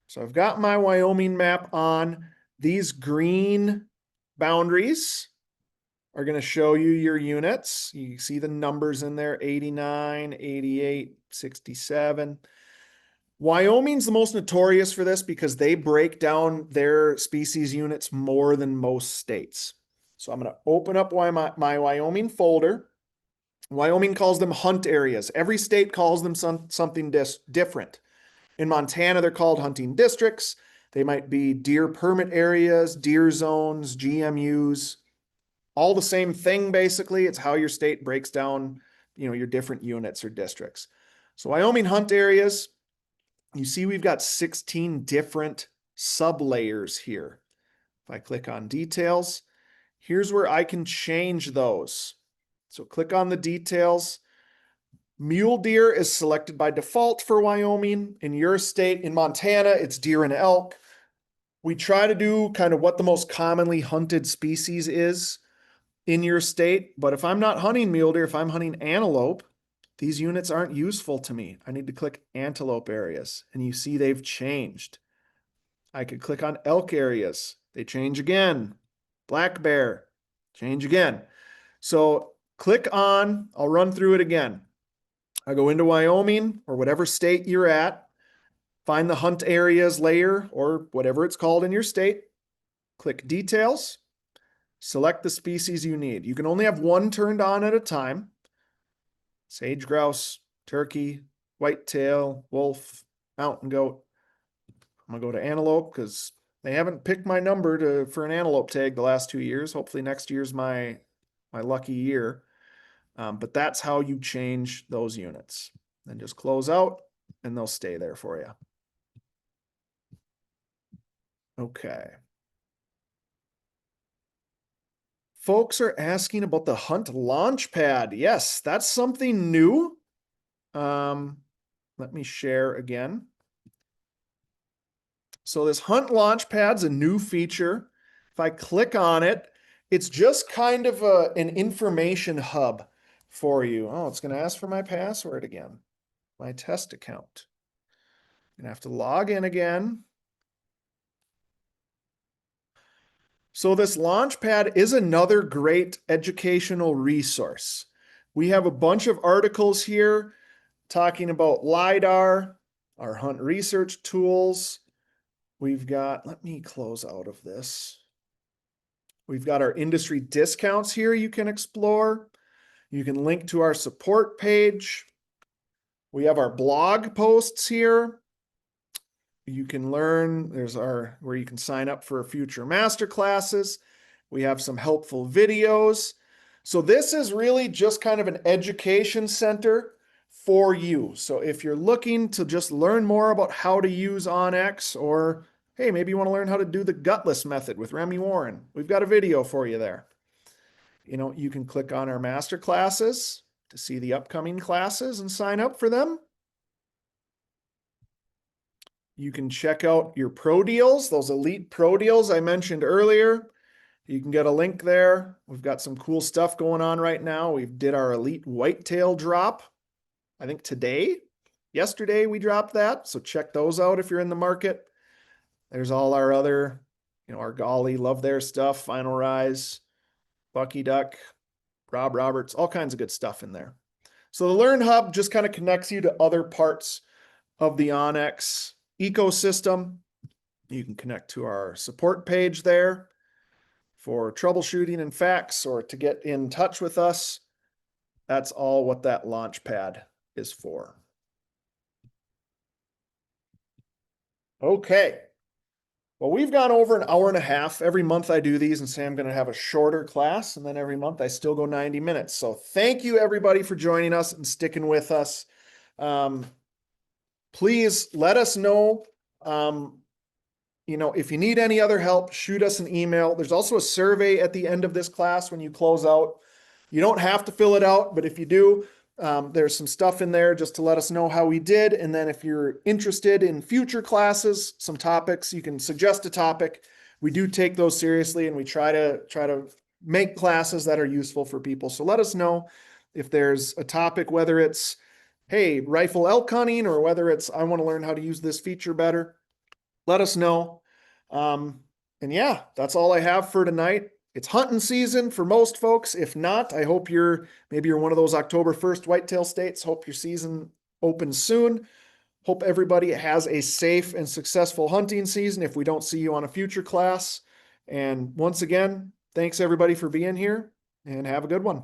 So I've got my Wyoming map on. These green boundaries are going to show you your units. You see the numbers in there, 89, 88, 67. Wyoming's the most notorious for this because they break down their species units more than most states. So I'm going to open up my Wyoming folder. Wyoming calls them hunt areas. Every state calls them something different. In Montana, they're called hunting districts. They might be deer permit areas, deer zones, GMUs, all the same thing, basically. It's how your state breaks down, your different units or districts. So Wyoming hunt areas, you see we've got 16 different sub-layers here. If I click on details, here's where I can change those. So click on the details. Mule deer is selected by default for Wyoming. In your state, in Montana, it's deer and elk. We try to do kind of what the most commonly hunted species is in your state. But if I'm not hunting mule deer, if I'm hunting antelope, these units aren't useful to me. I need to click antelope areas, and you see they've changed. I could click on elk areas. They change again. Black bear, change again. So click on, I'll run through it again. I go into Wyoming or whatever state you're at, find the hunt areas layer or whatever it's called in your state, click details, select the species you need. You can only have one turned on at a time. Sage grouse, turkey, whitetail, wolf, mountain goat. I'm gonna go to antelope because they haven't picked my number for an antelope tag the last 2 years. Hopefully next year's my lucky year. But that's how you change those units. Then just close out and they'll stay there for you. Okay. Folks are asking about the Hunt Launchpad. Yes, that's something new. Let me share again. So this Hunt Launchpad's a new feature. If I click on it, it's just kind of an information hub for you. Oh, it's going to ask for my password again, my test account. I'm going to have to log in again. So this Launchpad is another great educational resource. We have a bunch of articles here talking about LiDAR, our hunt research tools. We've got, let me close out of this. We've got our industry discounts here you can explore. You can link to our support page. We have our blog posts here. You can learn, there's where you can sign up for future masterclasses. We have some helpful videos. So this is really just kind of an education center for you. So if you're looking to just learn more about how to use onX, or hey, maybe you want to learn how to do the gutless method with Remy Warren, we've got a video for you there. You can click on our master classes to see the upcoming classes and sign up for them. You can check out your pro deals, those elite pro deals I mentioned earlier. You can get a link there. We've got some cool stuff going on right now. We did our elite whitetail drop, I think yesterday we dropped that. So check those out if you're in the market. There's all our other, our Golly, love their stuff, Final Rise, Bucky Duck, Rob Roberts, all kinds of good stuff in there. So the Learn Hub just kind of connects you to other parts of the onX ecosystem. You can connect to our support page there for troubleshooting and facts, or to get in touch with us. That's all what that Launchpad is for. Okay. Well, we've gone over an hour and a half. Every month I do these and say I'm going to have a shorter class, and then every month I still go 90 minutes. So thank you everybody for joining us and sticking with us. Please let us know. If you need any other help, shoot us an email. There's also a survey at the end of this class when you close out. You don't have to fill it out, but if you do, there's some stuff in there just to let us know how we did. And then if you're interested in future classes, some topics, you can suggest a topic. We do take those seriously, and we try to make classes that are useful for people. So let us know if there's a topic, whether it's, hey, rifle elk hunting, or whether it's, I want to learn how to use this feature better. Let us know. And yeah, that's all I have for tonight. It's hunting season for most folks. If not, I hope maybe you're one of those October 1st whitetail states. Hope your season opens soon. Hope everybody has a safe and successful hunting season if we don't see you on a future class. And once again, thanks everybody for being here, and have a good one.